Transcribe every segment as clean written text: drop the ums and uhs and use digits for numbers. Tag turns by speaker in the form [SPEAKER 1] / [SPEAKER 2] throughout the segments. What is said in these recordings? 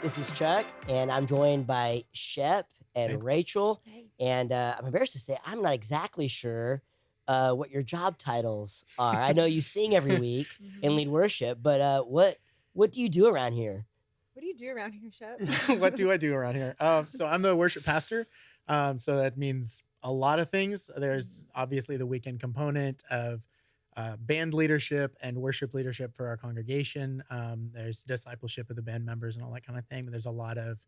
[SPEAKER 1] This is Chuck, and I'm joined by Shep
[SPEAKER 2] Hey.
[SPEAKER 1] and Rachel.
[SPEAKER 3] Hey.
[SPEAKER 1] And I'm embarrassed to say I'm not exactly sure what your job titles are. I know you sing every week and lead worship, but what do you do around here?
[SPEAKER 3] What do you do around here, Shep?
[SPEAKER 2] What do I do around here? So I'm the worship pastor. So that means a lot of things. There's obviously the weekend component of band leadership and worship leadership for our congregation. There's discipleship of the band members and all that kind of thing. But there's a lot of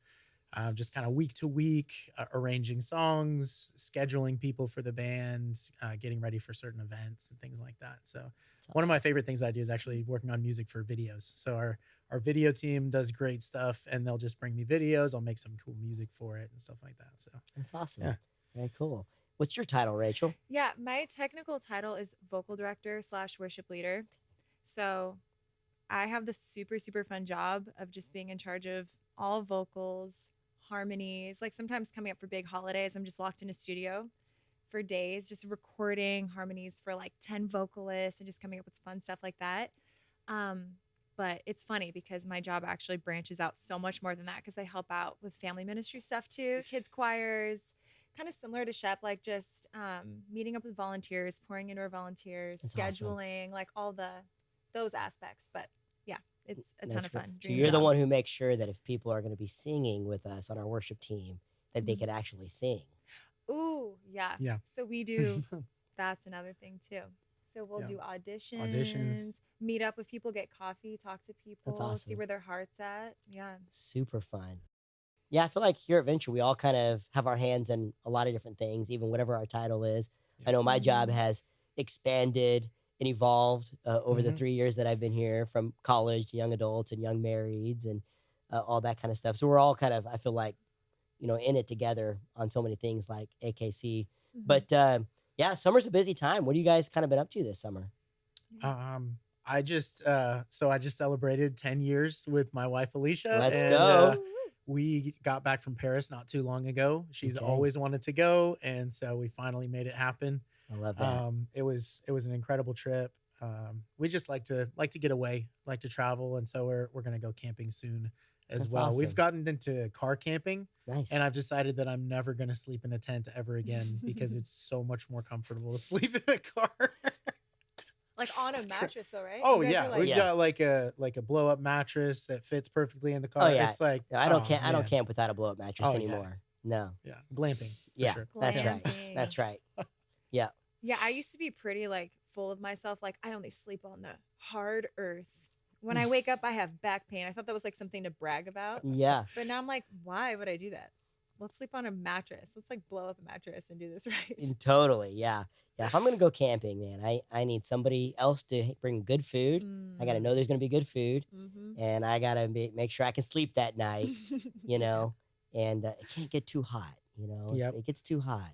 [SPEAKER 2] just kind of week to week arranging songs, scheduling people for the band, getting ready for certain events and things like that. So
[SPEAKER 1] That's
[SPEAKER 2] one of my
[SPEAKER 1] awesome.
[SPEAKER 2] favorite things I do is actually working on music for videos. So our video team does great stuff, and they'll just bring me videos. I'll make some cool music for it and stuff like that. So
[SPEAKER 1] That's awesome.
[SPEAKER 2] yeah.
[SPEAKER 1] Very cool. What's your title, Rachel?
[SPEAKER 3] Yeah, my technical title is vocal director / worship leader. So I have the super, super fun job of just being in charge of all vocals, harmonies. Like sometimes coming up for big holidays, I'm just locked in a studio for days, just recording harmonies for like 10 vocalists and just coming up with fun stuff like that. Um, but it's funny because my job actually branches out so much more than that because I help out with family ministry stuff too, kids choirs, kind of similar to Shep, like just meeting up with volunteers, pouring into our volunteers,
[SPEAKER 1] That's awesome.
[SPEAKER 3] scheduling, like all those aspects. But yeah, it's a ton
[SPEAKER 1] That's
[SPEAKER 3] of
[SPEAKER 1] right.
[SPEAKER 3] fun.
[SPEAKER 1] So
[SPEAKER 3] Dream
[SPEAKER 1] you're the
[SPEAKER 3] job.
[SPEAKER 1] one who makes sure that if people are going to be singing with us on our worship team, that they
[SPEAKER 3] Mhm.
[SPEAKER 1] can actually sing.
[SPEAKER 3] Ooh, yeah.
[SPEAKER 2] Yeah.
[SPEAKER 3] So we do. That's another thing too. So we'll
[SPEAKER 2] Yeah.
[SPEAKER 3] do auditions,
[SPEAKER 2] Auditions.
[SPEAKER 3] meet up with people, get coffee, talk to people, see
[SPEAKER 1] awesome.
[SPEAKER 3] where their heart's at. Yeah.
[SPEAKER 1] Super fun. Yeah, I feel like here at Venture, we all kind of have our hands in a lot of different things, even whatever our title is. I know my job
[SPEAKER 3] Mhm.
[SPEAKER 1] has expanded and evolved over the
[SPEAKER 2] Mhm.
[SPEAKER 1] 3 years that I've been here, from college to young adults and young marrieds and all that kind of stuff. So we're all kind of, I feel like, in it together on so many things like AKC.
[SPEAKER 3] Mhm.
[SPEAKER 1] But yeah, summer's a busy time. What have you guys kind of been up to this summer?
[SPEAKER 3] Yeah.
[SPEAKER 2] I just celebrated 10 years with my wife Alicia,
[SPEAKER 1] Let's
[SPEAKER 2] and
[SPEAKER 1] go.
[SPEAKER 2] we got back from Paris not too long ago. She's
[SPEAKER 1] Okay.
[SPEAKER 2] always wanted to go, and so we finally made it happen.
[SPEAKER 1] I love that.
[SPEAKER 2] It was an incredible trip. We just like to get away, like to travel, and so we're gonna go camping soon as
[SPEAKER 1] That's
[SPEAKER 2] well. We've
[SPEAKER 1] awesome.
[SPEAKER 2] gotten into car camping, and
[SPEAKER 1] Nice.
[SPEAKER 2] I've decided that I'm never gonna sleep in a tent ever again because it's so much more comfortable to sleep in a car.
[SPEAKER 3] Like on a
[SPEAKER 2] It's cra-
[SPEAKER 3] mattress, though, right?
[SPEAKER 2] Oh
[SPEAKER 3] You guys are
[SPEAKER 2] yeah,
[SPEAKER 3] like,
[SPEAKER 2] we've
[SPEAKER 1] Yeah.
[SPEAKER 2] got like a blow up mattress that fits perfectly in the
[SPEAKER 1] Oh
[SPEAKER 2] car.
[SPEAKER 1] yeah.
[SPEAKER 2] It's like,
[SPEAKER 1] I don't
[SPEAKER 2] oh
[SPEAKER 1] camp. I don't
[SPEAKER 2] man,
[SPEAKER 1] camp without a blow up mattress
[SPEAKER 2] oh yeah,
[SPEAKER 1] anymore. No.
[SPEAKER 2] yeah, glamping for
[SPEAKER 1] Yeah,
[SPEAKER 2] sure.
[SPEAKER 1] that's right.
[SPEAKER 3] glamping.
[SPEAKER 1] That's right. Yeah.
[SPEAKER 3] Yeah, I used to be pretty like full of myself. Like I only sleep on the hard earth. When I wake up, I have back pain. I thought that was like something to brag about.
[SPEAKER 1] Yeah.
[SPEAKER 3] But now I'm like, why would I do that? Let's sleep on a mattress. Let's like blow up a mattress and do this right.
[SPEAKER 1] Totally. Yeah. Yeah. If I'm gonna go camping, man, I need somebody else to bring good food. I gotta know there's gonna be good food,
[SPEAKER 3] Mm-hmm.
[SPEAKER 1] and I gotta make sure I can sleep that night. You
[SPEAKER 3] Yeah.
[SPEAKER 1] know, and it can't get too hot. If
[SPEAKER 2] Yep,
[SPEAKER 1] it gets too hot,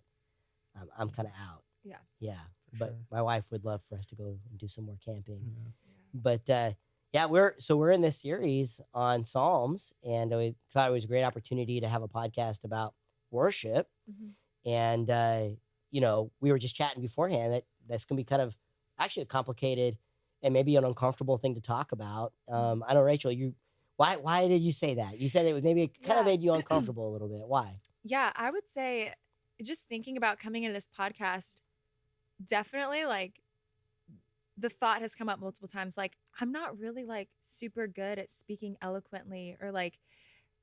[SPEAKER 1] I'm kind of out.
[SPEAKER 3] Yeah.
[SPEAKER 1] Yeah.
[SPEAKER 2] for
[SPEAKER 1] But
[SPEAKER 2] sure.
[SPEAKER 1] my wife would love for us to go and do some more camping.
[SPEAKER 2] Yeah.
[SPEAKER 1] But yeah, we're in this series on Psalms, and we thought it was a great opportunity to have a podcast about worship.
[SPEAKER 3] Mhm.
[SPEAKER 1] And we were just chatting beforehand that that's gonna be kind of actually a complicated and maybe an uncomfortable thing to talk about. I know, Rachel, why did you say that? You said it maybe it kind of
[SPEAKER 3] Yeah.
[SPEAKER 1] made you uncomfortable a little bit. Why?
[SPEAKER 3] Yeah, I would say just thinking about coming into this podcast, definitely like the thought has come up multiple times like I'm not really like super good at speaking eloquently or like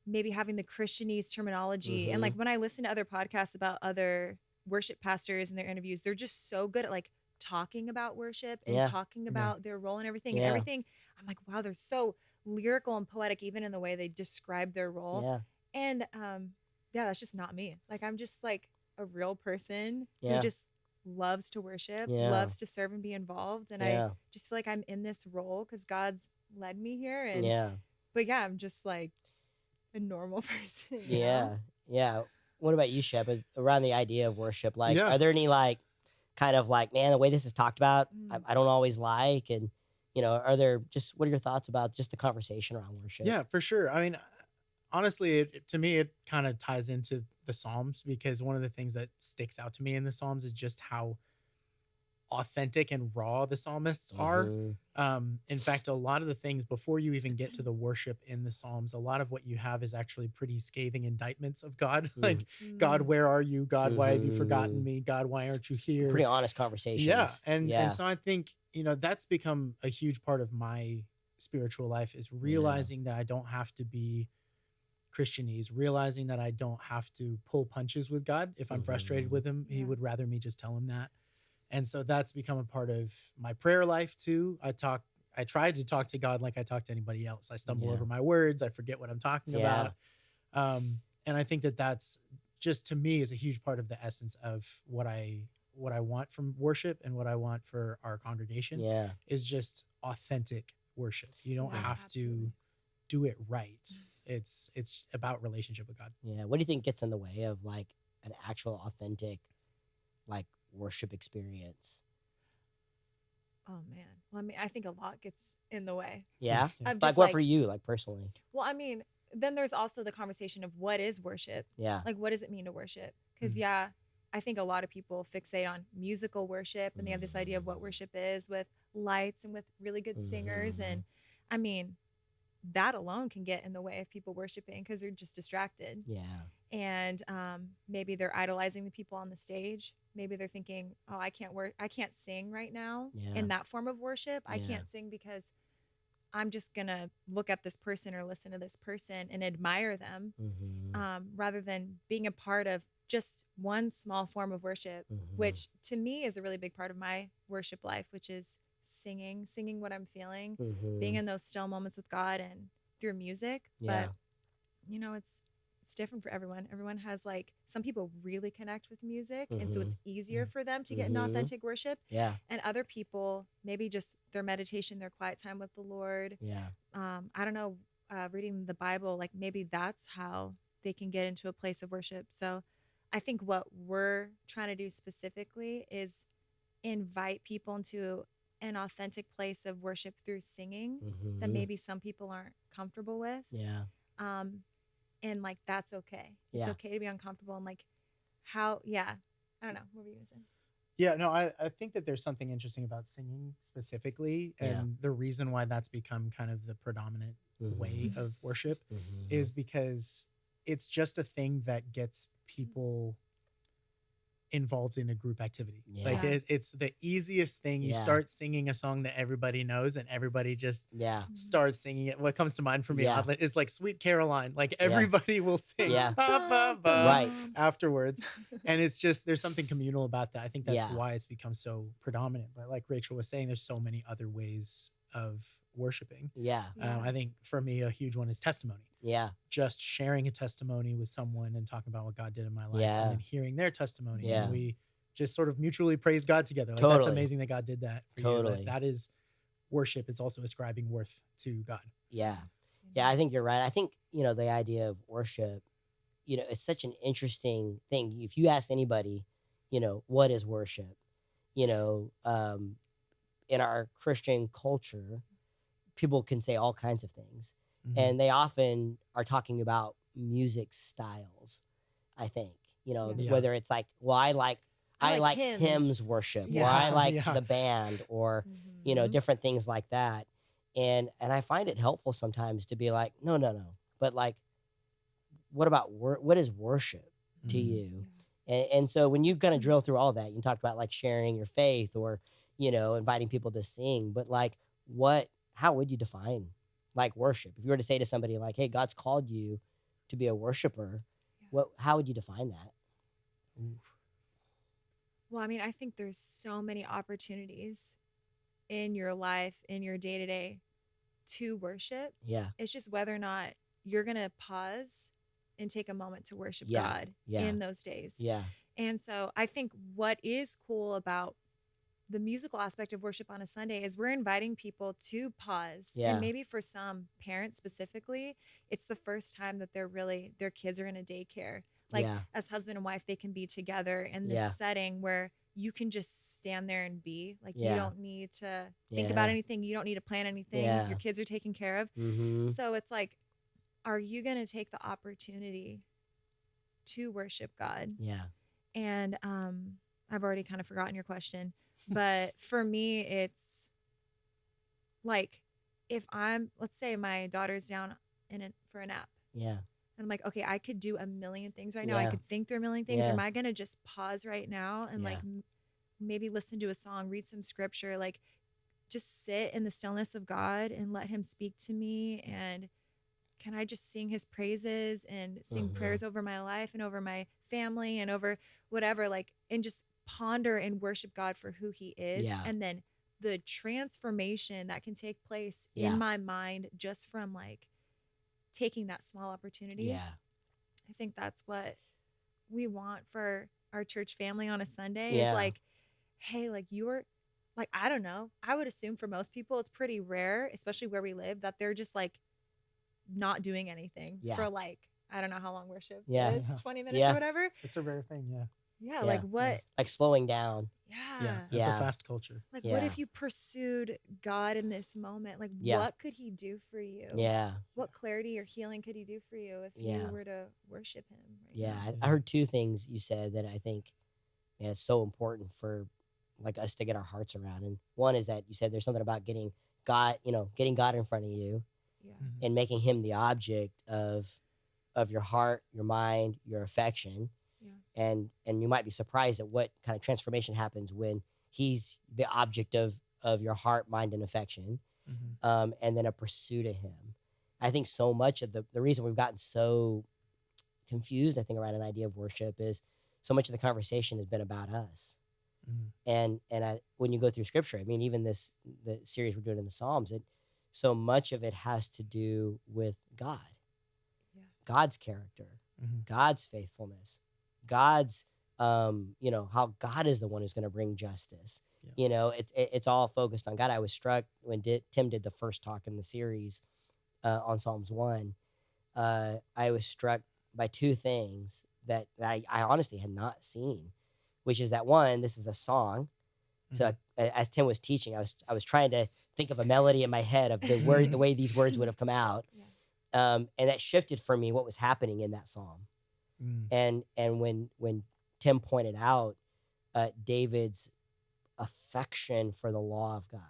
[SPEAKER 3] maybe having the Christianese terminology. And
[SPEAKER 1] Mm-hmm.
[SPEAKER 3] like when I listen to other podcasts about other worship pastors and their interviews, they're just so good at like talking about worship and
[SPEAKER 1] Yeah.
[SPEAKER 3] talking
[SPEAKER 2] Yeah.
[SPEAKER 3] about their role and everything. And
[SPEAKER 1] Yeah.
[SPEAKER 3] everything, I'm like, wow, they're so lyrical and poetic, even in the way they describe their role.
[SPEAKER 1] Yeah.
[SPEAKER 3] And yeah, that's just not me. Like I'm just like a real person who
[SPEAKER 1] Yeah.
[SPEAKER 3] just loves to worship,
[SPEAKER 1] Yeah.
[SPEAKER 3] loves to serve and be involved. And I
[SPEAKER 1] Yeah.
[SPEAKER 3] just feel like I'm in this role because God's led me here. And
[SPEAKER 1] Yeah.
[SPEAKER 3] but yeah, I'm just like a normal person,
[SPEAKER 1] Yeah. Yeah. What about you, Shep? Around the idea of worship, like,
[SPEAKER 2] Yeah.
[SPEAKER 1] are there any like kind of like, man, the way this is talked about,
[SPEAKER 3] Mm.
[SPEAKER 1] I don't always like, and are there just what are your thoughts about just the conversation around worship?
[SPEAKER 2] Yeah, for sure. I mean, honestly, to me, it kind of ties into the Psalms because one of the things that sticks out to me in the Psalms is just how authentic and raw the psalmists are. In fact, a lot of the things before you even get to the worship in the Psalms, a lot of what you have is actually pretty scathing indictments of God. Like, God, where are you? God, why have you forgotten me? God, why aren't you here?
[SPEAKER 1] Pretty honest conversations.
[SPEAKER 2] Yeah. And so I think, that's become a huge part of my spiritual life, is realizing that I don't have to be Christianese, realizing that I don't have to pull punches with God. If I'm frustrated with him, he would rather me just tell him that. And so that's become a part of my prayer life too. I try to talk to God like I talk to anybody else. I stumble over my words. I forget what I'm talking about. And I think that that's just, to me, is a huge part of the essence of what I want from worship, and what I want for our congregation is just authentic worship. You don't have to do it right. It's about relationship with God.
[SPEAKER 1] Yeah. What do you think gets in the way of like an actual authentic like worship experience?
[SPEAKER 3] Oh man. Well, I mean, I think a lot gets in the way.
[SPEAKER 1] Yeah.
[SPEAKER 3] Of
[SPEAKER 1] Like
[SPEAKER 3] just
[SPEAKER 1] what for you, like personally?
[SPEAKER 3] Well, I mean, then there's also the conversation of what is worship?
[SPEAKER 1] Yeah.
[SPEAKER 3] Like, what does it mean to worship? Because I think a lot of people fixate on musical worship, and they have this idea of what worship is, with lights and with really good singers. And I mean, that alone can get in the way of people worshiping because they're just distracted.
[SPEAKER 1] Yeah.
[SPEAKER 3] And maybe they're idolizing the people on the stage. Maybe they're thinking, oh, I can't sing right now in that form of worship. I can't sing because I'm just going to look at this person or listen to this person and admire them, rather than being a part of just one small form of worship, which to me is a really big part of my worship life, which is singing what I'm feeling, being in those still moments with God and through music. But it's different for everyone. Everyone has, like, some people really connect with music, and so it's easier for them to get an authentic worship.
[SPEAKER 1] Yeah.
[SPEAKER 3] And other people, maybe just their meditation, their quiet time with the Lord.
[SPEAKER 1] Yeah.
[SPEAKER 3] I don't know, reading the Bible, like maybe that's how they can get into a place of worship. So I think what we're trying to do specifically is invite people into an authentic place of worship through singing that maybe some people aren't comfortable with.
[SPEAKER 1] Yeah.
[SPEAKER 3] And like, that's okay. It's okay to be uncomfortable. And like, I don't know. What were you going to say?
[SPEAKER 2] Yeah, no, I think that there's something interesting about singing specifically. And the reason why that's become kind of the predominant way of worship is because it's just a thing that gets people involved in a group activity. Like it's the easiest thing. You start singing a song that everybody knows, and everybody just starts singing it. What comes to mind for me is like Sweet Caroline. Like everybody will sing
[SPEAKER 1] Right.
[SPEAKER 2] afterwards. And it's just, there's something communal about that. I think that's why it's become so predominant. But like Rachel was saying, there's so many other ways of worshiping. I think for me, a huge one is testimony. Just sharing a testimony with someone and talking about what God did in my life, and then hearing their testimony. And we just sort of mutually praise God together. Like that's amazing that God did that for you. Like, that is worship. It's also ascribing worth to God.
[SPEAKER 1] Yeah. I think you're right. I think, the idea of worship, it's such an interesting thing. If you ask anybody, what is worship? In our Christian culture, people can say all kinds of things. And they often are talking about music styles, I think. Whether it's like, well, I like hymns worship, or I like the band, or different things like that. And I find it helpful sometimes to be like, no. But like, what about what is worship to you? And so when you kind of drill through all that, you talked about like sharing your faith, or inviting people to sing. But like, how would you define like worship? If you were to say to somebody like, hey, God's called you to be a worshiper, how would you define that?
[SPEAKER 3] Well, I mean, I think there's so many opportunities in your life, in your day-to-day, to worship. It's just whether or not you're going to pause and take a moment to worship God in those days. And so I think what is cool about the musical aspect of worship on a Sunday is we're inviting people to pause. And maybe for some parents specifically, it's the first time that their kids are in a daycare. Like as husband and wife, they can be together in this setting where you can just stand there and be. Like you don't need to think about anything. You don't need to plan anything. Your kids are taken care of. So it's like, are you going to take the opportunity to worship God? And I've already kind of forgotten your question. But for me, it's like if let's say my daughter's down for a nap.
[SPEAKER 1] Yeah.
[SPEAKER 3] And I'm like, okay, I could do a million things right now. I
[SPEAKER 1] Yeah.
[SPEAKER 3] could think through a million things. Or
[SPEAKER 1] Yeah.
[SPEAKER 3] am I going to just pause right now and
[SPEAKER 1] Yeah.
[SPEAKER 3] like maybe listen to a song, read some scripture, like just sit in the stillness of God and let him speak to me? And can I just sing his praises and sing prayers over my life and over my family and over whatever, like, and just ponder and worship God for who he is.
[SPEAKER 1] Yeah.
[SPEAKER 3] And then the transformation that can take place
[SPEAKER 1] Yeah.
[SPEAKER 3] in my mind just from like taking that small opportunity.
[SPEAKER 1] Yeah.
[SPEAKER 3] I think that's what we want for our church family on a Sunday
[SPEAKER 1] Yeah.
[SPEAKER 3] is like, hey, like you're like, I don't know. I would assume for most people, it's pretty rare, especially where we live, that they're just like not doing anything
[SPEAKER 1] Yeah.
[SPEAKER 3] for like, I don't know how long worship
[SPEAKER 1] Yeah.
[SPEAKER 3] is,
[SPEAKER 2] Yeah.
[SPEAKER 3] 20 minutes
[SPEAKER 1] Yeah.
[SPEAKER 3] or whatever.
[SPEAKER 2] It's a rare thing. Yeah.
[SPEAKER 3] Yeah.
[SPEAKER 1] Yeah.
[SPEAKER 3] Like what?
[SPEAKER 1] Like slowing down.
[SPEAKER 3] Yeah.
[SPEAKER 2] It's
[SPEAKER 1] Yeah.
[SPEAKER 2] a fast culture.
[SPEAKER 3] Like
[SPEAKER 1] Yeah.
[SPEAKER 3] what if you pursued God in this moment? Like
[SPEAKER 1] Yeah.
[SPEAKER 3] what could he do for you?
[SPEAKER 1] Yeah.
[SPEAKER 3] What clarity or healing could he do for you if
[SPEAKER 1] Yeah.
[SPEAKER 3] you were to worship him? Right
[SPEAKER 1] Yeah.
[SPEAKER 3] now?
[SPEAKER 1] I heard two things you said that I think, man, it's so important for like us to get our hearts around. And one is that you said there's something about getting God in front of you
[SPEAKER 3] Yeah.
[SPEAKER 1] and making him the object of your heart, your mind, your affection.
[SPEAKER 3] Yeah.
[SPEAKER 1] And you might be surprised at what kind of transformation happens when he's the object of your heart, mind, and affection. And then a pursuit of him. I think so much of the reason we've gotten so confused, I think, around an idea of worship is so much of the conversation has been about us. And when you go through scripture, I mean, even the series we're doing in the Psalms, so much of it has to do with God,
[SPEAKER 3] Yeah.
[SPEAKER 1] God's character, God's faithfulness, God's, how God is the one who's going to bring justice.
[SPEAKER 2] Yeah.
[SPEAKER 1] It's all focused on God. I was struck when Tim did the first talk in the series on Psalms 1. I was struck by two things that I honestly had not seen, which is that one, this is a song. So as Tim was teaching, I was trying to think of a melody in my head of the way these words would have come out.
[SPEAKER 3] Yeah.
[SPEAKER 1] And that shifted for me what was happening in that psalm. And when Tim pointed out David's affection for the law of God,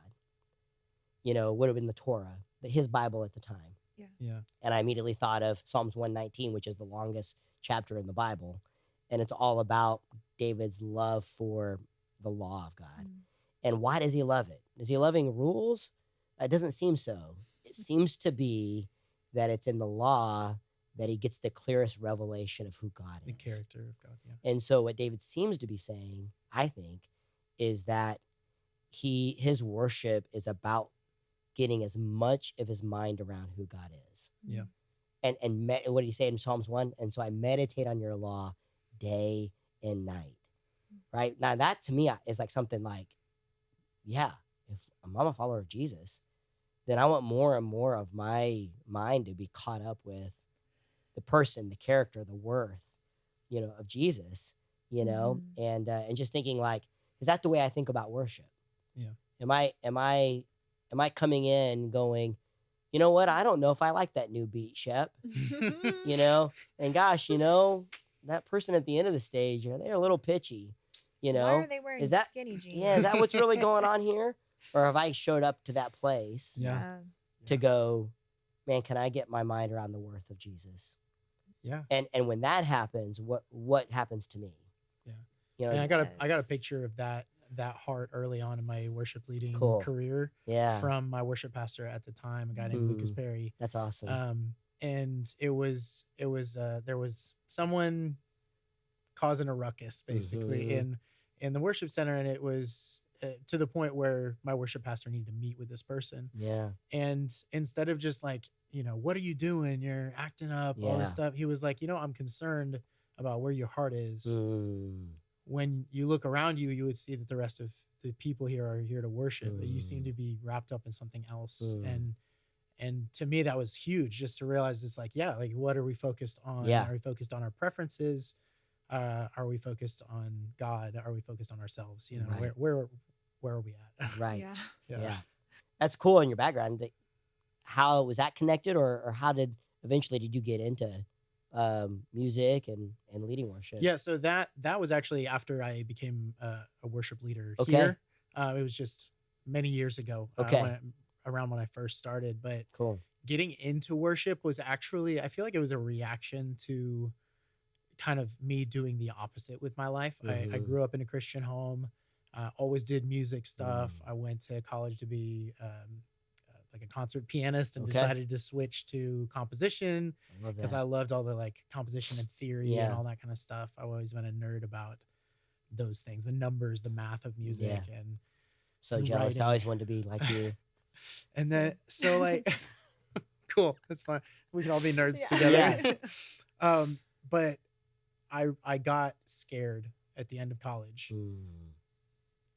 [SPEAKER 1] would have been the Torah, his Bible at the time.
[SPEAKER 2] Yeah.
[SPEAKER 1] And I immediately thought of Psalms 119, which is the longest chapter in the Bible. And it's all about David's love for the law of God. And why does he love it? Is he loving rules? It doesn't seem so. It seems to be that it's in the law that he gets the clearest revelation of who God is.
[SPEAKER 2] The character of God. Yeah.
[SPEAKER 1] And so what David seems to be saying, I think, is that his worship is about getting as much of his mind around who God is.
[SPEAKER 2] Yeah.
[SPEAKER 1] And what did he say in Psalms 1? And so I meditate on your law day and night. Right? Now that to me is like something like, yeah, if I'm a follower of Jesus, then I want more and more of my mind to be caught up with the person, the character, the worth, of Jesus, and just thinking like, is that the way I think about worship?
[SPEAKER 2] Yeah.
[SPEAKER 1] Am I coming in going, you know what? I don't know if I like that new beat, Shep. And gosh, that person at the end of the stage, they're a little pitchy.
[SPEAKER 3] Why are they wearing skinny jeans?
[SPEAKER 1] Yeah, is that what's really going on here? Or have I showed up to that place to go, man, can I get my mind around the worth of Jesus?
[SPEAKER 2] Yeah.
[SPEAKER 1] And when that happens, what happens to me?
[SPEAKER 2] Yeah. And I got a picture of that heart early on in my worship leading career.
[SPEAKER 1] Yeah.
[SPEAKER 2] From my worship pastor at the time, a guy named Lucas Perry.
[SPEAKER 1] That's awesome.
[SPEAKER 2] And it was there was someone causing a ruckus basically in the worship center, and it was to the point where my worship pastor needed to meet with this person.
[SPEAKER 1] Yeah.
[SPEAKER 2] And instead of just like, what are you doing? You're acting up, all this stuff. He was like, I'm concerned about where your heart is. When you look around you, you would see that the rest of the people here are here to worship, but you seem to be wrapped up in something else. And to me, that was huge, just to realize it's like, like, what are we focused on?
[SPEAKER 1] Yeah.
[SPEAKER 2] Are we focused on our preferences? Are we focused on God? Are we focused on ourselves?
[SPEAKER 1] Right.
[SPEAKER 2] Where are we at?
[SPEAKER 1] Right.
[SPEAKER 3] Yeah.
[SPEAKER 1] That's cool in your background. How was that connected, or how did you get into music and leading worship?
[SPEAKER 2] Yeah, so that was actually after I became a worship leader
[SPEAKER 1] Okay.
[SPEAKER 2] here. It was just many years ago,
[SPEAKER 1] Okay.
[SPEAKER 2] around when I first started. But
[SPEAKER 1] Cool.
[SPEAKER 2] getting into worship was actually, I feel like it was a reaction to kind of me doing the opposite with my life. I
[SPEAKER 1] Mhm.
[SPEAKER 2] grew up in a Christian home, always did music stuff.
[SPEAKER 1] Mm.
[SPEAKER 2] I went to college to be like a concert pianist and
[SPEAKER 1] Okay.
[SPEAKER 2] decided to switch to composition
[SPEAKER 1] I love
[SPEAKER 2] because I
[SPEAKER 1] that.
[SPEAKER 2] loved all the like composition and theory and
[SPEAKER 1] Yeah.
[SPEAKER 2] all that kind of stuff. I've always been a nerd about those things, the numbers, the math of music
[SPEAKER 1] Yeah.
[SPEAKER 2] and
[SPEAKER 1] So jealous. I
[SPEAKER 2] writing.
[SPEAKER 1] always wanted to be like you.
[SPEAKER 2] And then, so like, cool, that's fun. We can all be nerds
[SPEAKER 3] Yeah.
[SPEAKER 2] together.
[SPEAKER 1] Yeah.
[SPEAKER 2] But I got scared at the end of college
[SPEAKER 1] Mm.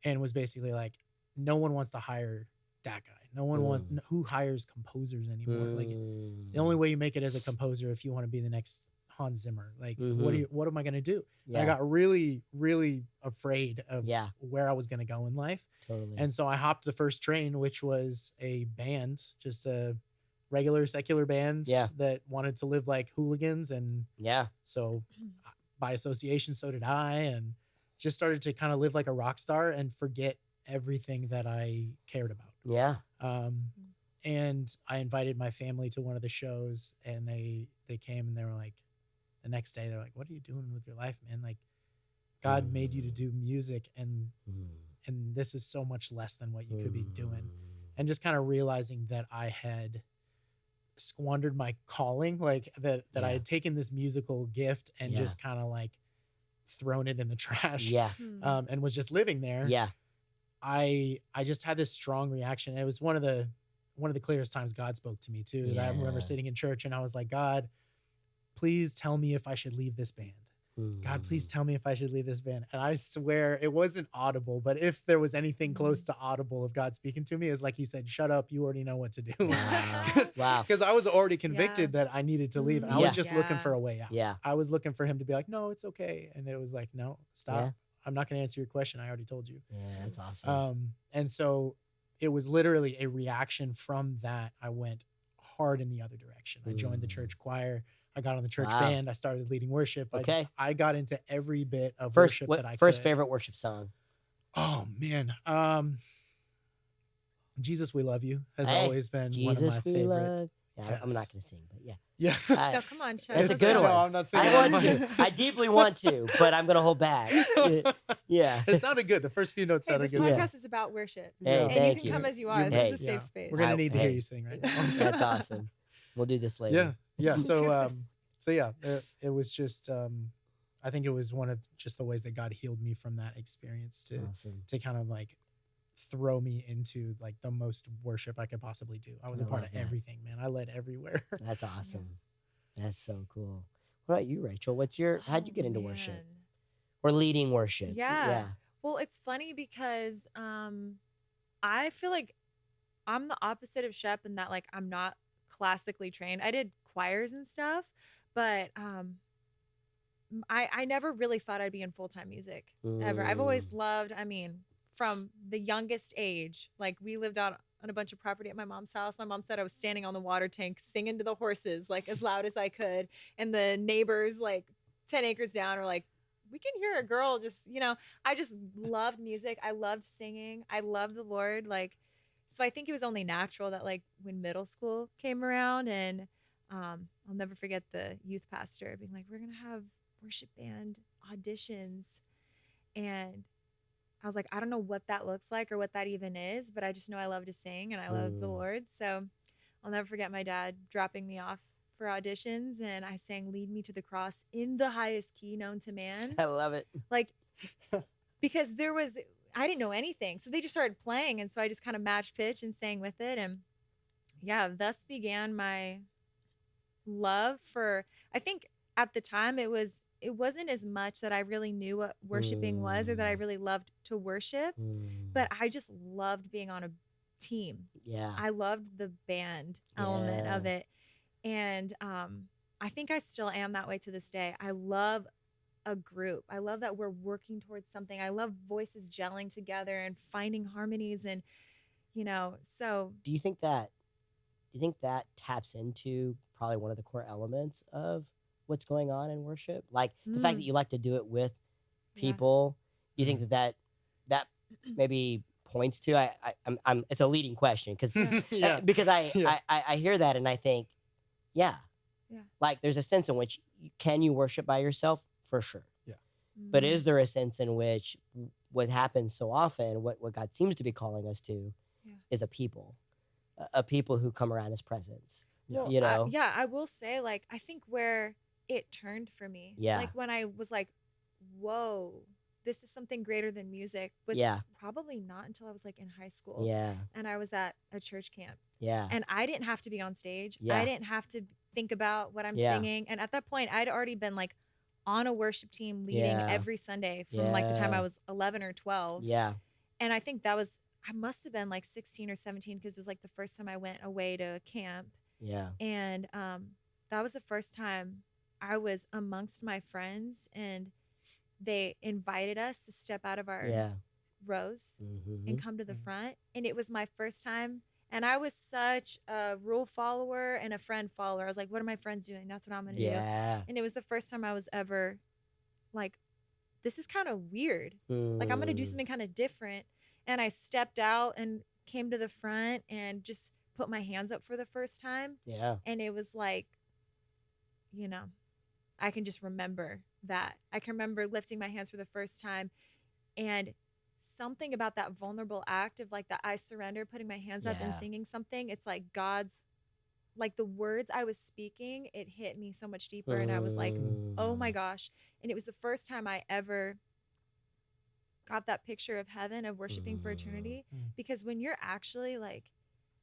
[SPEAKER 2] and was basically like, no one wants to hire that guy. No one wants,
[SPEAKER 1] Mm.
[SPEAKER 2] who hires composers anymore? Like
[SPEAKER 1] Mm.
[SPEAKER 2] the only way you make it as a composer if you want to be the next Hans Zimmer. Like
[SPEAKER 1] Mhm.
[SPEAKER 2] what am I gonna do? And I
[SPEAKER 1] Yeah.
[SPEAKER 2] got really, really afraid of
[SPEAKER 1] Yeah.
[SPEAKER 2] where I was gonna go in life.
[SPEAKER 1] Totally.
[SPEAKER 2] And so I hopped the first train, which was a band, just a regular secular band
[SPEAKER 1] Yeah.
[SPEAKER 2] that wanted to live like hooligans. And
[SPEAKER 1] yeah.
[SPEAKER 2] so by association, so did I, and just started to kind of live like a rock star and forget everything that I cared about.
[SPEAKER 1] Yeah.
[SPEAKER 2] And I invited my family to one of the shows, and they came and they were like, the next day they're like, "What are you doing with your life, man? Like, God made you to do music, and this is so much less than what you could be doing." And just kind of realizing that I had squandered my calling, like that I
[SPEAKER 1] Yeah.
[SPEAKER 2] had taken this musical gift and
[SPEAKER 1] Yeah.
[SPEAKER 2] just kind of like thrown it in the trash,
[SPEAKER 1] Yeah.
[SPEAKER 2] and was just living there.
[SPEAKER 1] Yeah.
[SPEAKER 2] I just had this strong reaction. It was one of the clearest times God spoke to me too. Is I remember
[SPEAKER 1] Yeah.
[SPEAKER 2] sitting in church and I was like, God, please tell me if I should leave this band. God, please tell me if I should leave this band. And I swear it wasn't audible, but if there was anything close to audible of God speaking to me, is like he said, shut up, you already know what to do.
[SPEAKER 1] Wow. Wow.
[SPEAKER 2] Because I was already convicted that I needed to leave. And I was
[SPEAKER 1] Yeah.
[SPEAKER 2] just looking for a way out.
[SPEAKER 1] Yeah.
[SPEAKER 2] I was looking for him to be like, no, it's okay. And it was like, no, stop.
[SPEAKER 1] Yeah.
[SPEAKER 2] I'm not going to answer your question. I already told you.
[SPEAKER 1] Yeah. That's awesome.
[SPEAKER 2] And so it was literally a reaction from that. I went hard in the other direction. I joined the church choir. I got on the church
[SPEAKER 1] Wow.
[SPEAKER 2] band. I started leading worship.
[SPEAKER 1] Okay.
[SPEAKER 2] I got into every bit of
[SPEAKER 1] First,
[SPEAKER 2] worship that I
[SPEAKER 1] first
[SPEAKER 2] could.
[SPEAKER 1] favorite worship song.
[SPEAKER 2] Oh man. Jesus, We Love You has
[SPEAKER 1] Hey,
[SPEAKER 2] always been one of
[SPEAKER 1] Jesus,
[SPEAKER 2] my
[SPEAKER 1] we
[SPEAKER 2] favorite.
[SPEAKER 1] love. Yeah, I'm not
[SPEAKER 2] Yes.
[SPEAKER 1] going to sing, but yeah.
[SPEAKER 2] Yeah.
[SPEAKER 3] No, come on, Chuck.
[SPEAKER 1] That's a
[SPEAKER 3] let's
[SPEAKER 1] good
[SPEAKER 3] go.
[SPEAKER 1] one.
[SPEAKER 2] No, I'm not saying
[SPEAKER 1] I
[SPEAKER 2] that.
[SPEAKER 1] want to. I deeply want to, but I'm going to hold back. Yeah.
[SPEAKER 2] It sounded good. The first few notes
[SPEAKER 3] Hey,
[SPEAKER 2] sounded
[SPEAKER 3] this
[SPEAKER 2] good.
[SPEAKER 1] Yeah.
[SPEAKER 3] podcast is about worship.
[SPEAKER 1] Hey,
[SPEAKER 3] And
[SPEAKER 1] thank
[SPEAKER 3] you can
[SPEAKER 1] you.
[SPEAKER 3] come as you are.
[SPEAKER 2] You-
[SPEAKER 3] This
[SPEAKER 1] Hey.
[SPEAKER 3] is a
[SPEAKER 2] Yeah.
[SPEAKER 3] safe space.
[SPEAKER 2] We're gonna
[SPEAKER 1] I-
[SPEAKER 2] need to hear
[SPEAKER 1] hey.
[SPEAKER 2] you sing right now.
[SPEAKER 1] That's awesome. We'll do this later.
[SPEAKER 2] Yeah. Yeah.
[SPEAKER 3] Let's do
[SPEAKER 2] So
[SPEAKER 3] this.
[SPEAKER 2] so yeah, it was just I think it was one of just the ways that God healed me from that experience
[SPEAKER 1] Awesome.
[SPEAKER 2] to kind of like throw me into like the most worship I could possibly do. I was
[SPEAKER 1] I
[SPEAKER 2] a part
[SPEAKER 1] love
[SPEAKER 2] of
[SPEAKER 1] that.
[SPEAKER 2] everything, man. I led everywhere.
[SPEAKER 1] That's awesome. That's so cool. What about you, Rachel? How'd you
[SPEAKER 3] Oh,
[SPEAKER 1] get into worship
[SPEAKER 3] man.
[SPEAKER 1] or leading worship?
[SPEAKER 3] Yeah. Well, it's funny because I feel like I'm the opposite of Shep in that like I'm not classically trained. I did choirs and stuff, but I never really thought I'd be in full-time music ever. I've always loved, I mean, from the youngest age, like we lived out on a bunch of property at my mom's house. My mom said I was standing on the water tank singing to the horses like as loud as I could, and the neighbors like 10 acres down are like, we can hear a girl just, I just loved music. I loved singing. I loved the Lord. Like, so I think it was only natural that like when middle school came around and I'll never forget the youth pastor being like, we're going to have worship band auditions. And I was like, I don't know what that looks like or what that even is, but I just know I love to sing and I love the Lord. So I'll never forget my dad dropping me off for auditions, and I sang Lead Me to the Cross in the highest key known to man.
[SPEAKER 1] I love it.
[SPEAKER 3] Like, because I didn't know anything. So they just started playing. And so I just kind of matched pitch and sang with it. And yeah, thus began my love for, I think at the time it wasn't as much that I really knew what worshiping was or that I really loved to worship, but I just loved being on a team.
[SPEAKER 1] Yeah.
[SPEAKER 3] I loved the band element of it. And I think I still am that way to this day. I love a group. I love that we're working towards something. I love voices gelling together and finding harmonies and, so.
[SPEAKER 1] Do you think that taps into probably one of the core elements of what's going on in worship? Like the fact that you like to do it with people. Do you think that maybe points to, I'm it's a leading question because
[SPEAKER 2] Yeah.
[SPEAKER 1] because
[SPEAKER 2] Yeah.
[SPEAKER 1] I hear that and I think, yeah,
[SPEAKER 3] Yeah.
[SPEAKER 1] like there's a sense in which can you worship by yourself for sure, but is there a sense in which what happens so often, what God seems to be calling us to,
[SPEAKER 3] Yeah.
[SPEAKER 1] is a people, a people who come around His presence,
[SPEAKER 2] Yeah.
[SPEAKER 3] Well,
[SPEAKER 1] you know?
[SPEAKER 3] yeah, I will say, like, I think where it turned for me,
[SPEAKER 1] Yeah.
[SPEAKER 3] like when I was like, whoa, this is something greater than music, was
[SPEAKER 1] Yeah.
[SPEAKER 3] probably not until I was like in high school.
[SPEAKER 1] Yeah,
[SPEAKER 3] And I was at a church camp.
[SPEAKER 1] yeah,
[SPEAKER 3] And I didn't have to be on stage.
[SPEAKER 1] Yeah.
[SPEAKER 3] I didn't have to think about what I'm
[SPEAKER 1] Yeah.
[SPEAKER 3] singing. And at that point, I'd already been like on a worship team leading
[SPEAKER 1] Yeah.
[SPEAKER 3] every Sunday from like the time I
[SPEAKER 1] Yeah.
[SPEAKER 3] was 11 or 12.
[SPEAKER 1] yeah,
[SPEAKER 3] And I think I must have been like 16 or 17 because it was like the first time I went away to camp.
[SPEAKER 1] yeah,
[SPEAKER 3] And that was the first time I was amongst my friends and they invited us to step out of our
[SPEAKER 1] yeah.
[SPEAKER 3] rows
[SPEAKER 1] Mhm.
[SPEAKER 3] and come to the
[SPEAKER 2] Mhm.
[SPEAKER 3] front. And it was my first time. And I was such a rule follower and a friend follower. I was like, what are my friends doing? That's what I'm going to do.
[SPEAKER 1] Yeah.
[SPEAKER 3] And it was the first time I was ever like, this is kind of weird. Like, I'm going to do
[SPEAKER 1] Mm.
[SPEAKER 3] something kind of different. And I stepped out and came to the front and just put my hands up for the first time.
[SPEAKER 1] Yeah.
[SPEAKER 3] And it was like, you know, I can just remember that. I can remember lifting my hands for the first time and something about that vulnerable act of like that I surrender, putting my hands up and
[SPEAKER 1] Yeah.
[SPEAKER 3] singing something. It's like God's, like the words I was speaking, it hit me so much deeper. And I was like, oh my
[SPEAKER 1] Mm.
[SPEAKER 3] gosh. And it was the first time I ever got that picture of heaven, of worshiping for eternity.
[SPEAKER 2] Mm.
[SPEAKER 3] Because when you're actually like,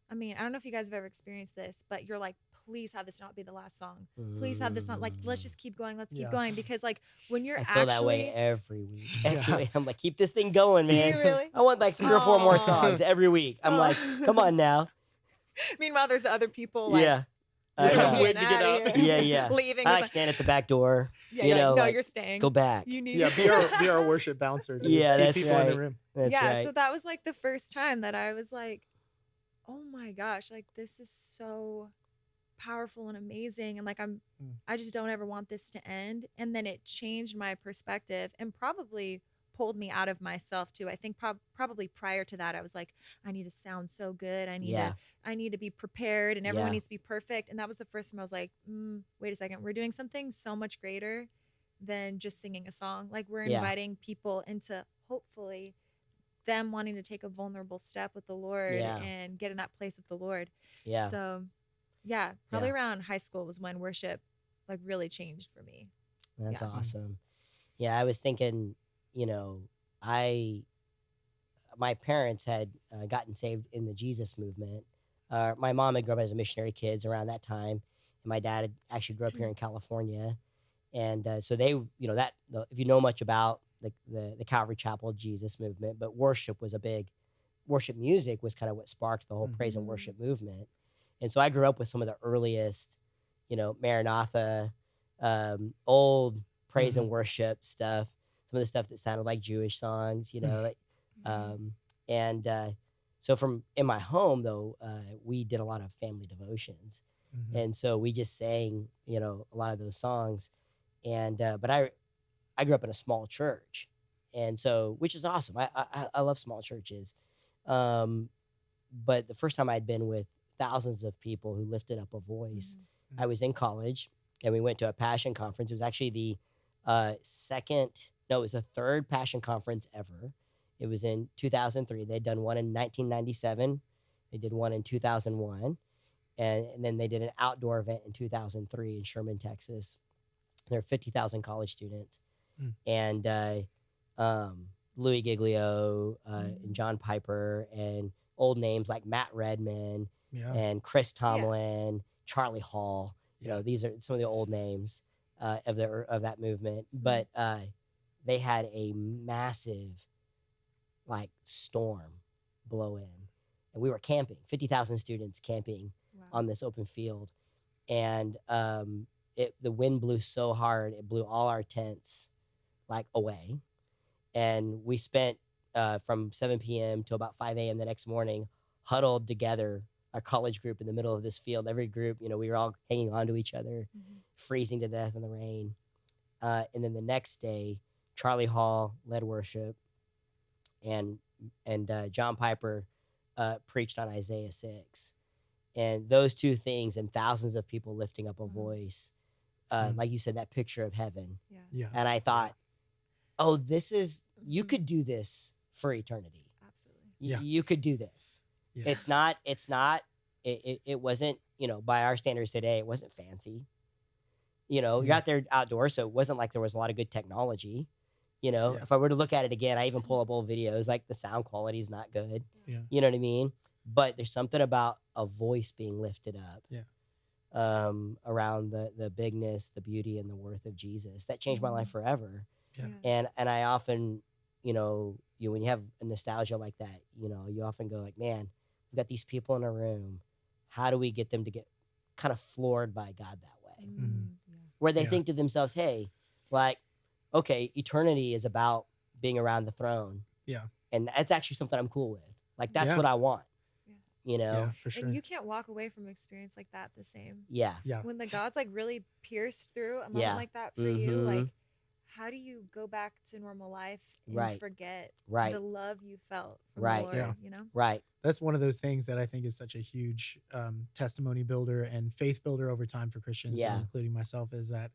[SPEAKER 3] I mean, I don't know if you guys have ever experienced this, but you're like, please have this not be the last song. Please have this not, like, let's just keep going. Let's keep
[SPEAKER 2] Yeah.
[SPEAKER 3] going. Because like when you're
[SPEAKER 1] I feel that way
[SPEAKER 3] actually,
[SPEAKER 1] every week.
[SPEAKER 2] Yeah.
[SPEAKER 1] Every week. I'm like, keep this thing going,
[SPEAKER 3] do
[SPEAKER 1] man.
[SPEAKER 3] you really?
[SPEAKER 1] I want like 3 or 4 more
[SPEAKER 3] Aw.
[SPEAKER 1] songs every week. I'm
[SPEAKER 3] Oh.
[SPEAKER 1] like, come on now.
[SPEAKER 3] Meanwhile, there's other people like,
[SPEAKER 1] Yeah. I
[SPEAKER 2] Yeah,
[SPEAKER 3] "We're
[SPEAKER 1] know.
[SPEAKER 2] waiting
[SPEAKER 3] getting
[SPEAKER 2] to get
[SPEAKER 3] outta
[SPEAKER 2] out."
[SPEAKER 3] here."
[SPEAKER 1] Yeah, yeah.
[SPEAKER 3] Leaving.
[SPEAKER 1] I
[SPEAKER 3] It's
[SPEAKER 1] like
[SPEAKER 3] like,
[SPEAKER 1] stand at the back door.
[SPEAKER 3] yeah,
[SPEAKER 1] you
[SPEAKER 3] you're
[SPEAKER 1] know,
[SPEAKER 3] like, no,
[SPEAKER 1] like,
[SPEAKER 3] you're staying.
[SPEAKER 1] Go back.
[SPEAKER 3] You need
[SPEAKER 2] Yeah, be our worship bouncer. Dude.
[SPEAKER 1] Yeah,
[SPEAKER 2] Keep
[SPEAKER 1] that's
[SPEAKER 2] people in
[SPEAKER 1] right.
[SPEAKER 2] the room.
[SPEAKER 1] That's
[SPEAKER 3] yeah.
[SPEAKER 1] right.
[SPEAKER 3] So that was like the first time that I was like, oh my gosh, like this is so powerful and amazing. And like I just don't ever want this to end. And then it changed my perspective and probably pulled me out of myself too. I think probably prior to that, I was like, I need to sound so good. I need to be prepared and everyone
[SPEAKER 1] Yeah.
[SPEAKER 3] needs to be perfect. And that was the first time I was like, wait a second, we're doing something so much greater than just singing a song. Like we're
[SPEAKER 1] Yeah.
[SPEAKER 3] inviting people into hopefully them wanting to take a vulnerable step with the Lord
[SPEAKER 1] Yeah.
[SPEAKER 3] and get in that place with the Lord.
[SPEAKER 1] Yeah.
[SPEAKER 3] So yeah, probably
[SPEAKER 1] Yeah.
[SPEAKER 3] around high school was when worship like really changed for me.
[SPEAKER 1] That's
[SPEAKER 3] Yeah.
[SPEAKER 1] awesome. Yeah, I was thinking, you know, my parents had gotten saved in the Jesus movement. My mom had grown up as a missionary kids around that time, and my dad had actually grew up here in California, and so they, if you know much about the Calvary Chapel Jesus movement, but worship music was kind of what sparked the whole praise and
[SPEAKER 3] Mhm.
[SPEAKER 1] worship movement, and so I grew up with some of the earliest, Maranatha, old praise and worship stuff. Some of the stuff that sounded like Jewish songs, so from in my home though, we did a lot of family devotions,
[SPEAKER 2] Mhm.
[SPEAKER 1] and so we just sang, a lot of those songs, and but I grew up in a small church, and so which is awesome. I love small churches, but the first time I'd been with thousands of people who lifted up a voice,
[SPEAKER 3] Mhm.
[SPEAKER 1] I was in college, and we went to a passion conference. It was actually the it was the third passion conference ever. It was in 2003. They'd done one in 1997. They did one in 2001. And then they did an outdoor event in 2003 in Sherman, Texas. There were 50,000 college students.
[SPEAKER 2] Mm.
[SPEAKER 1] And Louis Giglio and John Piper and old names like Matt Redman
[SPEAKER 2] Yeah.
[SPEAKER 1] and Chris Tomlin, Charlie Hall. These are some of the old names of that movement. But they had a massive storm blow in, and we were camping, 50,000 students camping
[SPEAKER 3] Wow.
[SPEAKER 1] on this open field, and the wind blew so hard it blew all our tents away, and we spent from 7 p.m. till about 5 a.m. the next morning huddled together, our college group, in the middle of this field. Every group, we were all hanging on to each other,
[SPEAKER 3] Mhm.
[SPEAKER 1] freezing to death in the rain. And then the next day, Charlie Hall led worship, and John Piper preached on Isaiah 6, and those two things, and thousands of people lifting up a voice, like you said, that picture of heaven.
[SPEAKER 3] Yeah.
[SPEAKER 2] Yeah.
[SPEAKER 1] And I thought, oh, this is, you could do this for eternity.
[SPEAKER 3] Absolutely.
[SPEAKER 2] Yeah.
[SPEAKER 1] You could do this.
[SPEAKER 2] Yeah.
[SPEAKER 1] It wasn't, by our standards today, it wasn't fancy. You're
[SPEAKER 2] Yeah.
[SPEAKER 1] out there outdoors, so it wasn't like there was a lot of good technology.
[SPEAKER 2] Yeah.
[SPEAKER 1] If I were to look at it again, I even pull up old videos, like the sound quality is not good.
[SPEAKER 2] Yeah.
[SPEAKER 1] You know what I mean? But there's something about a voice being lifted up.
[SPEAKER 2] Yeah.
[SPEAKER 1] Around the bigness, the beauty, and the worth of Jesus that changed my life forever.
[SPEAKER 2] Yeah.
[SPEAKER 1] And I often, when you have a nostalgia like that, you often go like, man, we've got these people in a room. How do we get them to get kind of floored by God that way? Where they
[SPEAKER 2] Yeah.
[SPEAKER 1] think to themselves, hey, like, okay, eternity is about being around the throne.
[SPEAKER 2] Yeah.
[SPEAKER 1] And that's actually something I'm cool with. Like, that's
[SPEAKER 2] Yeah.
[SPEAKER 1] what I want.
[SPEAKER 2] Yeah, for sure.
[SPEAKER 3] And you can't walk away from an experience like that the same.
[SPEAKER 1] Yeah.
[SPEAKER 2] Yeah.
[SPEAKER 3] When the God's like really pierced through a moment
[SPEAKER 1] Yeah.
[SPEAKER 3] like that for you,
[SPEAKER 1] Mhm.
[SPEAKER 3] like how do you go back to normal life and
[SPEAKER 1] Right.
[SPEAKER 3] forget
[SPEAKER 1] Right.
[SPEAKER 3] the love you felt from
[SPEAKER 1] Right.
[SPEAKER 3] the Lord,
[SPEAKER 2] Yeah.
[SPEAKER 1] Right.
[SPEAKER 2] That's one of those things that I think is such a huge testimony builder and faith builder over time for Christians,
[SPEAKER 1] Yeah.
[SPEAKER 2] including myself, is that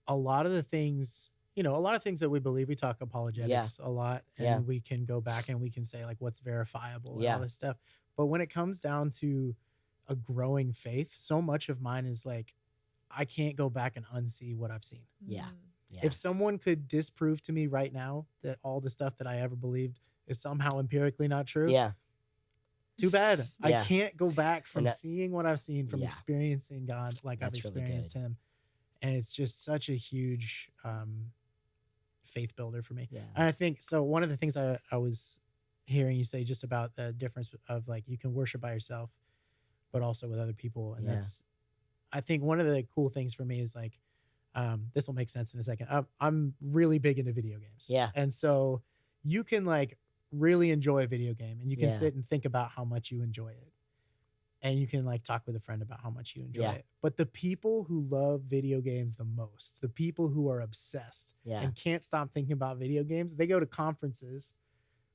[SPEAKER 2] a lot of the things, that we believe, we talk apologetics a lot, and
[SPEAKER 1] Yeah.
[SPEAKER 2] we can go back and we can say like what's verifiable and
[SPEAKER 1] Yeah.
[SPEAKER 2] all this stuff. But when it comes down to a growing faith, so much of mine is like, I can't go back and unsee what I've seen.
[SPEAKER 1] Yeah.
[SPEAKER 2] If someone could disprove to me right now that all the stuff that I ever believed is somehow empirically not true,
[SPEAKER 1] Yeah.
[SPEAKER 2] too bad. I
[SPEAKER 1] Yeah.
[SPEAKER 2] can't go back from
[SPEAKER 1] And that-
[SPEAKER 2] seeing what I've seen, from
[SPEAKER 1] Yeah.
[SPEAKER 2] experiencing God like I've
[SPEAKER 1] That's really
[SPEAKER 2] experienced
[SPEAKER 1] good.
[SPEAKER 2] him. And it's just such a huge faith builder for me.
[SPEAKER 1] Yeah.
[SPEAKER 2] And I think, so one of the things I was hearing you say just about the difference of like, you can worship by yourself, but also with other people. And
[SPEAKER 1] Yeah.
[SPEAKER 2] I think one of the cool things for me is like, this will make sense in a second. I'm really big into video games.
[SPEAKER 1] Yeah.
[SPEAKER 2] And so you can like really enjoy a video game, and you can
[SPEAKER 1] Yeah.
[SPEAKER 2] sit and think about how much you enjoy it. And you can like talk with a friend about how much you enjoy
[SPEAKER 1] Yeah.
[SPEAKER 2] it. But the people who love video games the most, the people who are obsessed
[SPEAKER 1] Yeah.
[SPEAKER 2] and can't stop thinking about video games, they go to conferences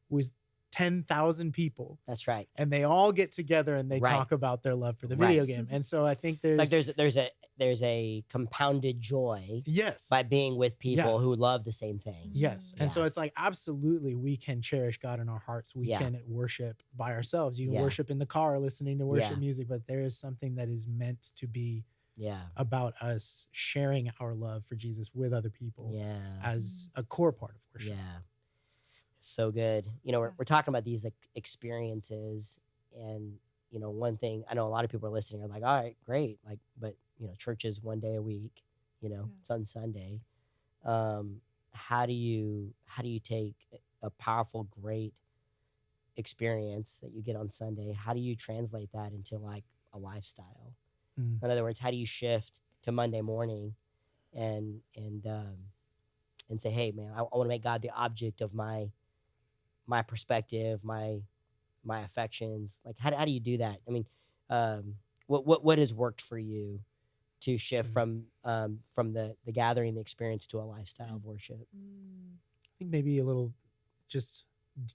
[SPEAKER 2] with 10,000 people,
[SPEAKER 1] That's right.
[SPEAKER 2] and they all get together and they
[SPEAKER 1] Right.
[SPEAKER 2] talk about their love for the
[SPEAKER 1] Right.
[SPEAKER 2] video game. And so I think there's
[SPEAKER 1] Like there's a compounded joy
[SPEAKER 2] yes.
[SPEAKER 1] by being with people
[SPEAKER 2] Yeah.
[SPEAKER 1] who love the same thing.
[SPEAKER 2] Yes. And
[SPEAKER 1] Yeah.
[SPEAKER 2] so it's like, absolutely, we can cherish God in our hearts. We
[SPEAKER 1] Yeah.
[SPEAKER 2] can worship by ourselves. You can
[SPEAKER 1] Yeah.
[SPEAKER 2] worship in the car, listening to worship
[SPEAKER 1] Yeah.
[SPEAKER 2] music, but there is something that is meant to be
[SPEAKER 1] Yeah.
[SPEAKER 2] about us sharing our love for Jesus with other people
[SPEAKER 1] Yeah.
[SPEAKER 2] as a core part of worship.
[SPEAKER 1] Yeah. So good. We're talking about these like experiences, and one thing I know a lot of people are listening are like, all right, great. Like, but church is one day a week, it's on Sunday. How do you take a powerful, great experience that you get on Sunday? How do you translate that into like a lifestyle?
[SPEAKER 2] Mm.
[SPEAKER 1] In other words, how do you shift to Monday morning and say, hey man, I want to make God the object of my perspective, my affections. Like how do you do that? I mean, what has worked for you to shift from the gathering, the experience, to a lifestyle of worship?
[SPEAKER 2] I think maybe a little just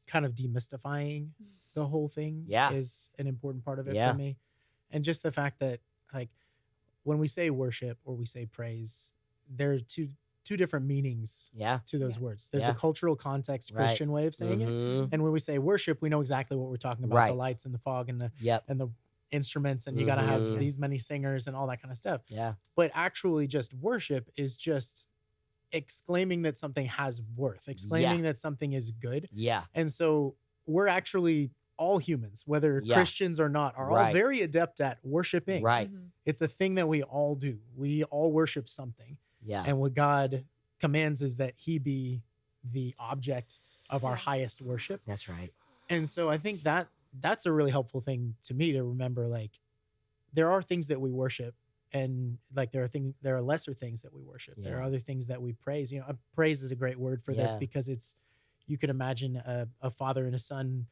[SPEAKER 2] kind of demystifying the whole thing
[SPEAKER 1] Yeah.
[SPEAKER 2] is an important part of it
[SPEAKER 1] Yeah.
[SPEAKER 2] for me. And just the fact that like when we say worship or we say praise, there are two different meanings
[SPEAKER 1] Yeah.
[SPEAKER 2] to those
[SPEAKER 3] Yeah.
[SPEAKER 2] words. There's
[SPEAKER 1] Yeah.
[SPEAKER 2] the cultural context
[SPEAKER 1] Right.
[SPEAKER 2] Christian way of saying it.
[SPEAKER 1] Mhm.
[SPEAKER 2] And when we say worship, we know exactly what we're talking about. The
[SPEAKER 1] Right.
[SPEAKER 2] lights and the fog and the
[SPEAKER 1] Yep.
[SPEAKER 2] instruments, and you got to have
[SPEAKER 1] Mhm.
[SPEAKER 2] these many singers and all that kind of stuff.
[SPEAKER 1] Yeah.
[SPEAKER 2] But actually just worship is just exclaiming that something has worth, exclaiming that something is good.
[SPEAKER 1] Yeah.
[SPEAKER 2] And so we're actually all humans, whether
[SPEAKER 1] Yeah.
[SPEAKER 2] Christians or not, are all
[SPEAKER 1] Right.
[SPEAKER 2] very adept at worshiping.
[SPEAKER 1] Right.
[SPEAKER 2] It's a thing that we all do. We all worship something.
[SPEAKER 1] Yeah.
[SPEAKER 2] And what God commands is that he be the object of our
[SPEAKER 3] Yes.
[SPEAKER 2] highest worship.
[SPEAKER 1] That's right.
[SPEAKER 2] And so I think that that's a really helpful thing to me to remember. Like, there are things that we worship, and like there are lesser things that we worship. There are
[SPEAKER 1] Yeah.
[SPEAKER 2] other things that we praise. Praise is a great word for this
[SPEAKER 1] Yeah.
[SPEAKER 2] because you can imagine a father and a son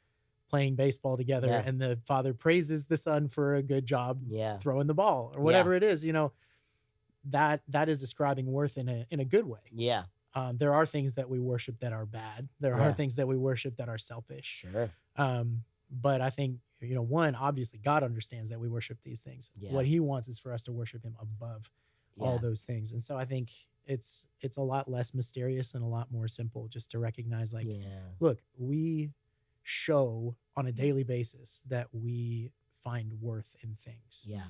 [SPEAKER 2] playing baseball together,
[SPEAKER 1] Yeah.
[SPEAKER 2] and the father praises the son for a good job
[SPEAKER 1] Yeah.
[SPEAKER 2] throwing the ball or whatever it is. That is ascribing worth in a good way.
[SPEAKER 1] Yeah.
[SPEAKER 2] there are things that we worship that are bad. There
[SPEAKER 1] Yeah.
[SPEAKER 2] are things that we worship that are selfish.
[SPEAKER 1] Sure.
[SPEAKER 2] But I think, one, obviously God understands that we worship these things.
[SPEAKER 1] Yeah.
[SPEAKER 2] What he wants is for us to worship him above all
[SPEAKER 1] Yeah.
[SPEAKER 2] those things. And so I think it's a lot less mysterious and a lot more simple just to recognize, like,
[SPEAKER 1] Yeah.
[SPEAKER 2] look, we show on a daily basis that we find worth in things.
[SPEAKER 1] Yeah.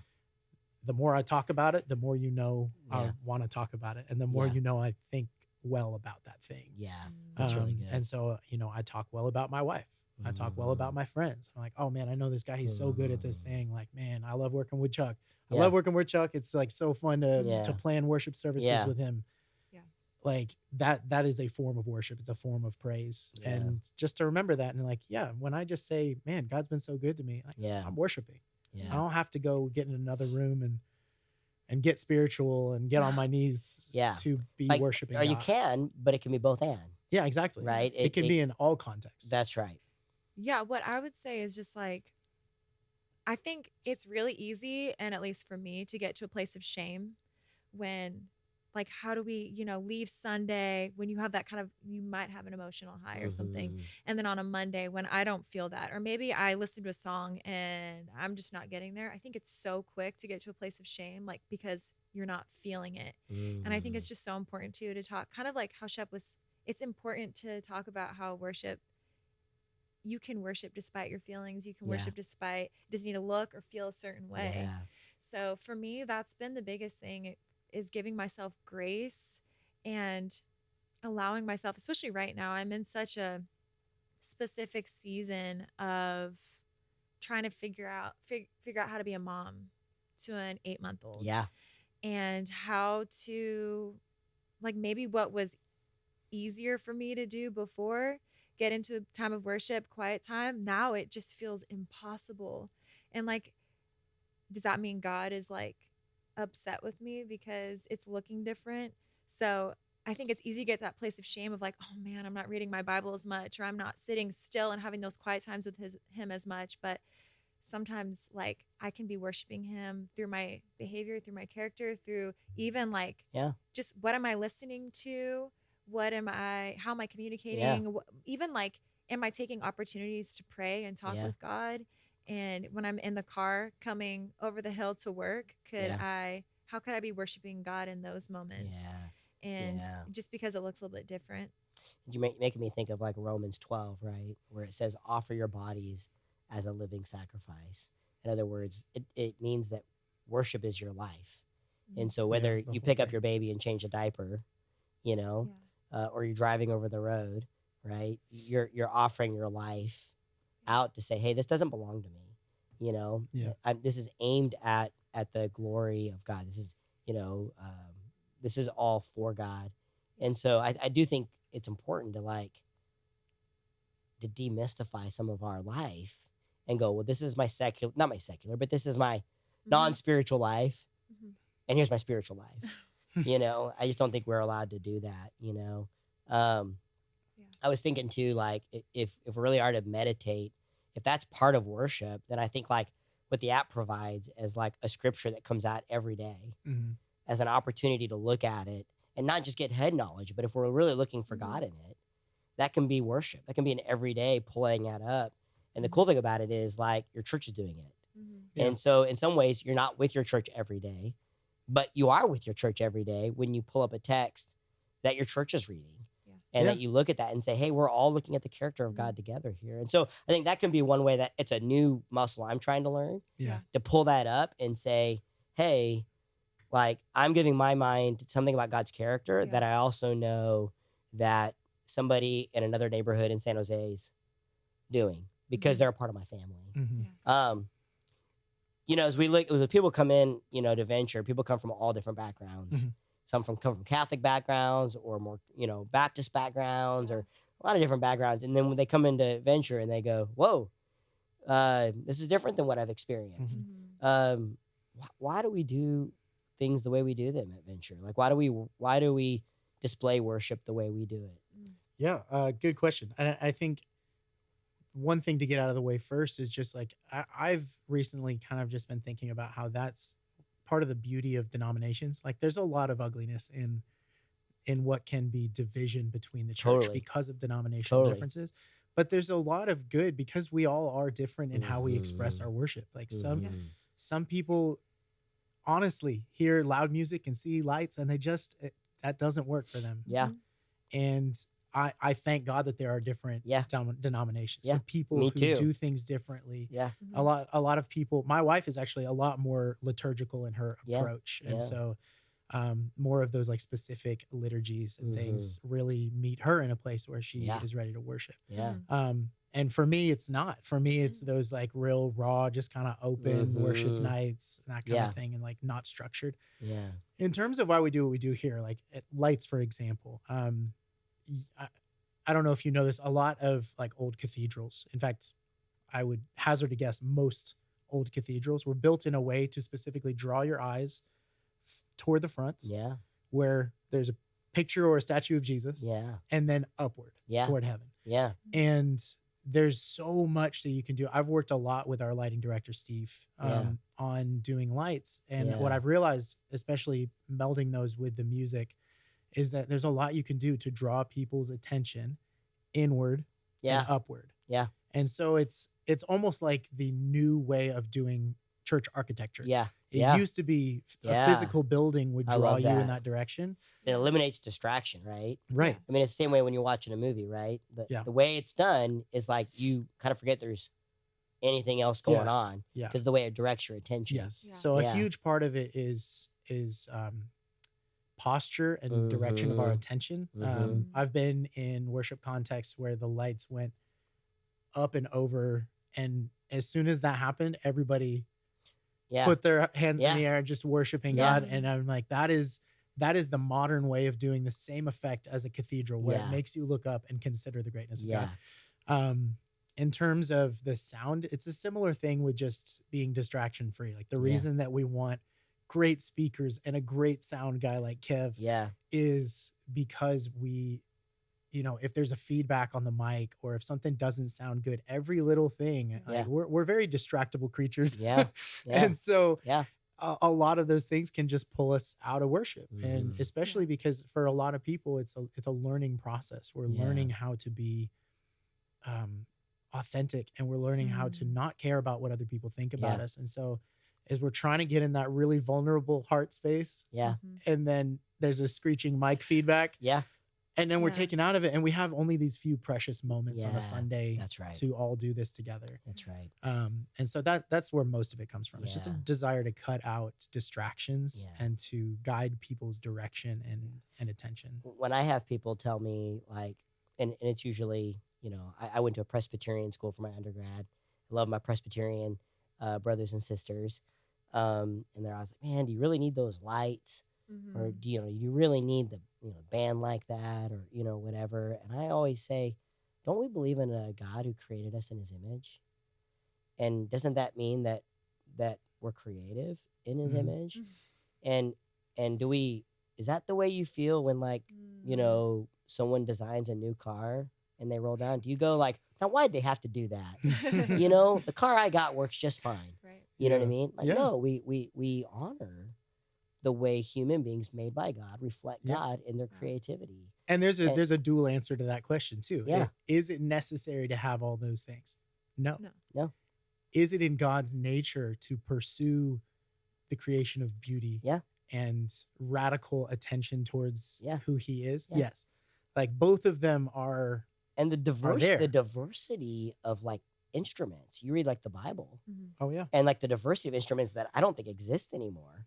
[SPEAKER 2] The more I talk about it, the more I
[SPEAKER 1] Yeah.
[SPEAKER 2] want to talk about it. And the more
[SPEAKER 1] Yeah.
[SPEAKER 2] I think well about that thing.
[SPEAKER 1] Yeah. That's really good.
[SPEAKER 2] And so, I talk well about my wife. I talk well about my friends. I'm like, oh man, I know this guy. He's so good at this thing. Like, man, I love working with Chuck. I
[SPEAKER 1] Yeah.
[SPEAKER 2] love working with Chuck. It's like so fun to
[SPEAKER 1] Yeah.
[SPEAKER 2] plan worship services
[SPEAKER 1] Yeah.
[SPEAKER 2] with him.
[SPEAKER 3] Yeah.
[SPEAKER 2] Like that is a form of worship. It's a form of praise.
[SPEAKER 1] Yeah.
[SPEAKER 2] And just to remember that, and like, when I just say, man, God's been so good to me, like,
[SPEAKER 1] Yeah.
[SPEAKER 2] I'm worshiping. I
[SPEAKER 1] Yeah.
[SPEAKER 2] don't have to go get in another room and get spiritual and get on my knees
[SPEAKER 1] Yeah.
[SPEAKER 2] to be
[SPEAKER 1] Like,
[SPEAKER 2] worshiping
[SPEAKER 1] or you
[SPEAKER 2] God.
[SPEAKER 1] can, but it can be both and.
[SPEAKER 2] Yeah, exactly.
[SPEAKER 1] Right?
[SPEAKER 2] It can be in all contexts.
[SPEAKER 1] That's right.
[SPEAKER 3] Yeah, what I would say is just like, I think it's really easy, and at least for me, to get to a place of shame when, like, how do we, leave Sunday when you have that kind of, you might have an emotional high or something.
[SPEAKER 1] Mhm.
[SPEAKER 3] And then on a Monday when I don't feel that, or maybe I listen to a song and I'm just not getting there. I think it's so quick to get to a place of shame, like, because you're not feeling it. And I think it's just so important too to talk, kind of like how Shep was, it's important to talk about how you can worship despite your feelings. You can
[SPEAKER 1] Yeah.
[SPEAKER 3] worship despite, it doesn't need to look or feel a certain way.
[SPEAKER 1] Yeah.
[SPEAKER 3] So for me, that's been the biggest thing, is giving myself grace and allowing myself, especially right now, I'm in such a specific season of trying to figure out how to be a mom to an 8-month-old.
[SPEAKER 1] Yeah.
[SPEAKER 3] And how to, like, maybe what was easier for me to do before, get into a time of worship, quiet time, now it just feels impossible. And like, does that mean God is like upset with me because it's looking different? So I think it's easy to get that place of shame of like, oh man, I'm not reading my Bible as much, or I'm not sitting still and having those quiet times with him as much. But sometimes, like, I can be worshiping him through my behavior, through my character, through even like, just what am I listening to? How am I communicating? Even like, am I taking opportunities to pray and talk with God? And when I'm in the car coming over the hill to work, how could I be worshiping God in those moments?
[SPEAKER 1] Yeah.
[SPEAKER 3] And just because it looks a little bit different.
[SPEAKER 1] You're making me think of like Romans 12, right? Where it says, offer your bodies as a living sacrifice. In other words, it means that worship is your life. And so whether you pick up your baby and change a diaper, or you're driving over the road, right? You're offering your life out to say, hey, this doesn't belong to me. This is aimed at the glory of God. This is, this is all for God. And so I do think it's important to demystify some of our life and go, well, this is my not my secular, but this is my non-spiritual life. And here's my spiritual life. I just don't think we're allowed to do that. I was thinking too, like, if we really are to meditate, if that's part of worship, then I think like what the app provides as like a scripture that comes out every day as an opportunity to look at it and not just get head knowledge, but if we're really looking for God in it, that can be worship. That can be an everyday pulling that up. And the cool thing about it is like your church is doing it. And so in some ways you're not with your church every day, but you are with your church every day when you pull up a text that your church is reading. And that you look at that and say, hey, we're all looking at the character of God together here. And so I think that can be one way that it's a new muscle I'm trying to learn. To pull that up and say, hey, like, I'm giving my mind to something about God's character that I also know that somebody in another neighborhood in San Jose is doing because they're a part of my family. As people come in, to venture, people come from all different backgrounds. Some come from Catholic backgrounds or more, Baptist backgrounds or a lot of different backgrounds. And then when they come into venture and they go, whoa, this is different than what I've experienced. Why do we do things the way we do them at venture? Like, why do we display worship the way we do it?
[SPEAKER 2] Yeah, good question. And I think one thing to get out of the way first is just like, I've recently kind of just been thinking about how that's part of the beauty of denominations. Like, there's a lot of ugliness in in what can be division between the church
[SPEAKER 1] Totally.
[SPEAKER 2] because of denominational
[SPEAKER 1] Totally.
[SPEAKER 2] differences. But there's a lot of good because we all are different in how we express
[SPEAKER 1] Mhm.
[SPEAKER 2] our worship. Like
[SPEAKER 1] Mhm.
[SPEAKER 3] Yes.
[SPEAKER 2] some people honestly hear loud music and see lights and that doesn't work for them.
[SPEAKER 1] Yeah.
[SPEAKER 3] Mhm.
[SPEAKER 2] And I thank God that there are different
[SPEAKER 1] Yeah.
[SPEAKER 2] denominations.
[SPEAKER 1] Yeah.
[SPEAKER 2] So people
[SPEAKER 1] Me
[SPEAKER 2] who
[SPEAKER 1] too.
[SPEAKER 2] do things differently.
[SPEAKER 1] Yeah.
[SPEAKER 3] Mhm.
[SPEAKER 2] A lot of people, my wife is actually a lot more liturgical in her
[SPEAKER 1] Yeah.
[SPEAKER 2] approach. And
[SPEAKER 1] Yeah.
[SPEAKER 2] so more of those like specific liturgies and
[SPEAKER 1] Mhm.
[SPEAKER 2] things really meet her in a place where she
[SPEAKER 1] Yeah.
[SPEAKER 2] is ready to worship.
[SPEAKER 1] Yeah.
[SPEAKER 3] Mhm.
[SPEAKER 2] And for me, it's not. For me, it's those like real raw, just kind of open worship
[SPEAKER 1] Mhm.
[SPEAKER 2] nights, that kind
[SPEAKER 1] Yeah.
[SPEAKER 2] of thing, and like not structured.
[SPEAKER 1] Yeah.
[SPEAKER 2] In terms of why we do what we do here, like at lights, for example, I don't know if you know this, a lot of like old cathedrals. In fact, I would hazard a guess most old cathedrals were built in a way to specifically draw your eyes toward the front,
[SPEAKER 1] Yeah.
[SPEAKER 2] where there's a picture or a statue of Jesus,
[SPEAKER 1] Yeah.
[SPEAKER 2] and then upward
[SPEAKER 1] Yeah.
[SPEAKER 2] toward heaven.
[SPEAKER 1] Yeah.
[SPEAKER 2] And there's so much that you can do. I've worked a lot with our lighting director, Steve,
[SPEAKER 1] Yeah.
[SPEAKER 2] on doing lights. And
[SPEAKER 1] Yeah.
[SPEAKER 2] what I've realized, especially melding those with the music, is that there's a lot you can do to draw people's attention inward
[SPEAKER 1] Yeah.
[SPEAKER 2] and upward.
[SPEAKER 1] Yeah.
[SPEAKER 2] And so it's almost like the new way of doing church architecture.
[SPEAKER 1] Yeah.
[SPEAKER 2] It
[SPEAKER 1] Yeah.
[SPEAKER 2] used to be a
[SPEAKER 1] Yeah.
[SPEAKER 2] physical building would
[SPEAKER 1] I
[SPEAKER 2] draw
[SPEAKER 1] love
[SPEAKER 2] you in
[SPEAKER 1] that.
[SPEAKER 2] that direction.
[SPEAKER 1] It eliminates distraction, right?
[SPEAKER 2] Right.
[SPEAKER 1] I mean, it's the same way when you're watching a movie, right?
[SPEAKER 2] Yeah.
[SPEAKER 1] The way it's done is like you kind of forget there's anything else going
[SPEAKER 2] Yes.
[SPEAKER 1] on
[SPEAKER 2] Yeah.
[SPEAKER 1] because the way it directs your attention.
[SPEAKER 2] Yes.
[SPEAKER 3] Yeah.
[SPEAKER 2] So a
[SPEAKER 1] Yeah.
[SPEAKER 2] huge part of it is posture and direction of our
[SPEAKER 1] Mhm.
[SPEAKER 2] attention.
[SPEAKER 1] Mhm.
[SPEAKER 2] I've been in worship contexts where the lights went up and over, and as soon as that happened, everybody
[SPEAKER 1] Yeah.
[SPEAKER 2] put their hands in
[SPEAKER 1] Yeah.
[SPEAKER 2] the air, just worshiping
[SPEAKER 1] Yeah.
[SPEAKER 2] God. And I'm like, that is the modern way of doing the same effect as a cathedral, where
[SPEAKER 1] Yeah.
[SPEAKER 2] it makes you look up and consider the greatness of
[SPEAKER 1] Yeah.
[SPEAKER 2] God. In terms of the sound, it's a similar thing with just being distraction free. Like the
[SPEAKER 1] Yeah.
[SPEAKER 2] reason that we want great speakers and a great sound guy like Kev
[SPEAKER 1] Yeah.
[SPEAKER 2] is because if there's a feedback on the mic or if something doesn't sound good, every little thing, like we're very distractible creatures.
[SPEAKER 1] Yeah. Yeah.
[SPEAKER 2] And so
[SPEAKER 1] Yeah.
[SPEAKER 2] a lot of those things can just pull us out of worship. And
[SPEAKER 1] Mhm.
[SPEAKER 2] especially because for a lot of people, it's a learning process. We're
[SPEAKER 1] Yeah.
[SPEAKER 2] learning how to be authentic, and we're learning how to not care about what other people think about
[SPEAKER 1] Yeah.
[SPEAKER 2] us. And so as we're trying to get in that really vulnerable heart space,
[SPEAKER 1] Yeah.
[SPEAKER 3] Mhm.
[SPEAKER 2] and then there's a screeching mic feedback,
[SPEAKER 1] Yeah.
[SPEAKER 2] and then we're
[SPEAKER 3] Yeah.
[SPEAKER 2] taken out of it, and we have only these few precious moments on
[SPEAKER 1] Yeah.
[SPEAKER 2] a Sunday
[SPEAKER 1] That's right.
[SPEAKER 2] to all do this together.
[SPEAKER 1] That's right.
[SPEAKER 2] And so that's where most of it comes from. It's just a
[SPEAKER 1] Yeah.
[SPEAKER 2] desire to cut out distractions
[SPEAKER 1] Yeah.
[SPEAKER 2] and to guide people's direction and attention.
[SPEAKER 1] When I have people tell me like, and it's usually, I went to a Presbyterian school for my undergrad. I love my Presbyterian brothers and sisters. And they're always like, man, do you really need those lights? Or
[SPEAKER 3] Mhm.
[SPEAKER 1] do you really need the band like that, or whatever? And I always say, don't we believe in a God who created us in his image? And doesn't that mean that we're creative in his
[SPEAKER 2] Mhm.
[SPEAKER 1] image?
[SPEAKER 3] Mhm.
[SPEAKER 1] And is that the way you feel when like
[SPEAKER 3] Mm.
[SPEAKER 1] someone designs a new car and they roll down? Do you go like, now why'd they have to do that? The car I got works just fine.
[SPEAKER 3] Right.
[SPEAKER 1] You know what I
[SPEAKER 2] Yeah.
[SPEAKER 1] mean? Like,
[SPEAKER 2] Yeah.
[SPEAKER 1] no, we honor the way human beings made by God reflect
[SPEAKER 2] Yeah.
[SPEAKER 1] God in their
[SPEAKER 3] Yeah.
[SPEAKER 1] creativity.
[SPEAKER 2] And there's
[SPEAKER 1] And-
[SPEAKER 2] a dual answer to that question too.
[SPEAKER 1] Yeah.
[SPEAKER 2] Is it necessary to have all those things? No.
[SPEAKER 3] No.
[SPEAKER 1] No.
[SPEAKER 2] Is it in God's nature to pursue the creation of beauty
[SPEAKER 1] Yeah.
[SPEAKER 2] and radical attention towards
[SPEAKER 1] Yeah.
[SPEAKER 2] who he is?
[SPEAKER 1] Yeah.
[SPEAKER 2] Yes. Like both of them are
[SPEAKER 1] And the
[SPEAKER 2] there.
[SPEAKER 1] diversity of like instruments. You read like the Bible
[SPEAKER 3] Mhm.
[SPEAKER 2] oh yeah.
[SPEAKER 1] and like the diversity of instruments that I don't think exist anymore.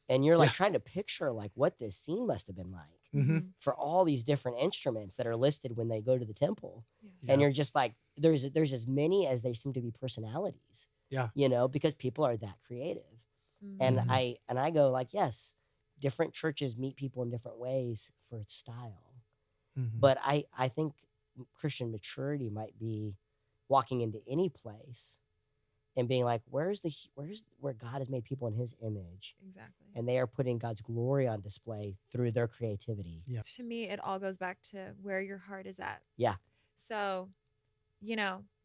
[SPEAKER 1] And you're like
[SPEAKER 2] Yeah.
[SPEAKER 1] trying to picture like what this scene must have been like
[SPEAKER 2] Mhm.
[SPEAKER 1] for all these different instruments that are listed when they go to the temple.
[SPEAKER 3] Yeah.
[SPEAKER 1] And
[SPEAKER 2] Yeah.
[SPEAKER 1] you're just like, there's as many as there seem to be personalities.
[SPEAKER 2] Yeah.
[SPEAKER 1] Because people are that creative. And
[SPEAKER 3] Mhm.
[SPEAKER 1] I go like, yes, different churches meet people in different ways for its style.
[SPEAKER 2] Mhm.
[SPEAKER 1] But I think Christian maturity might be walking into any place and being like, where's where God has made people in his image,
[SPEAKER 3] Exactly.
[SPEAKER 1] and they are putting God's glory on display through their creativity.
[SPEAKER 2] Yeah.
[SPEAKER 3] To me, it all goes back to where your heart is at.
[SPEAKER 1] Yeah.
[SPEAKER 3] So,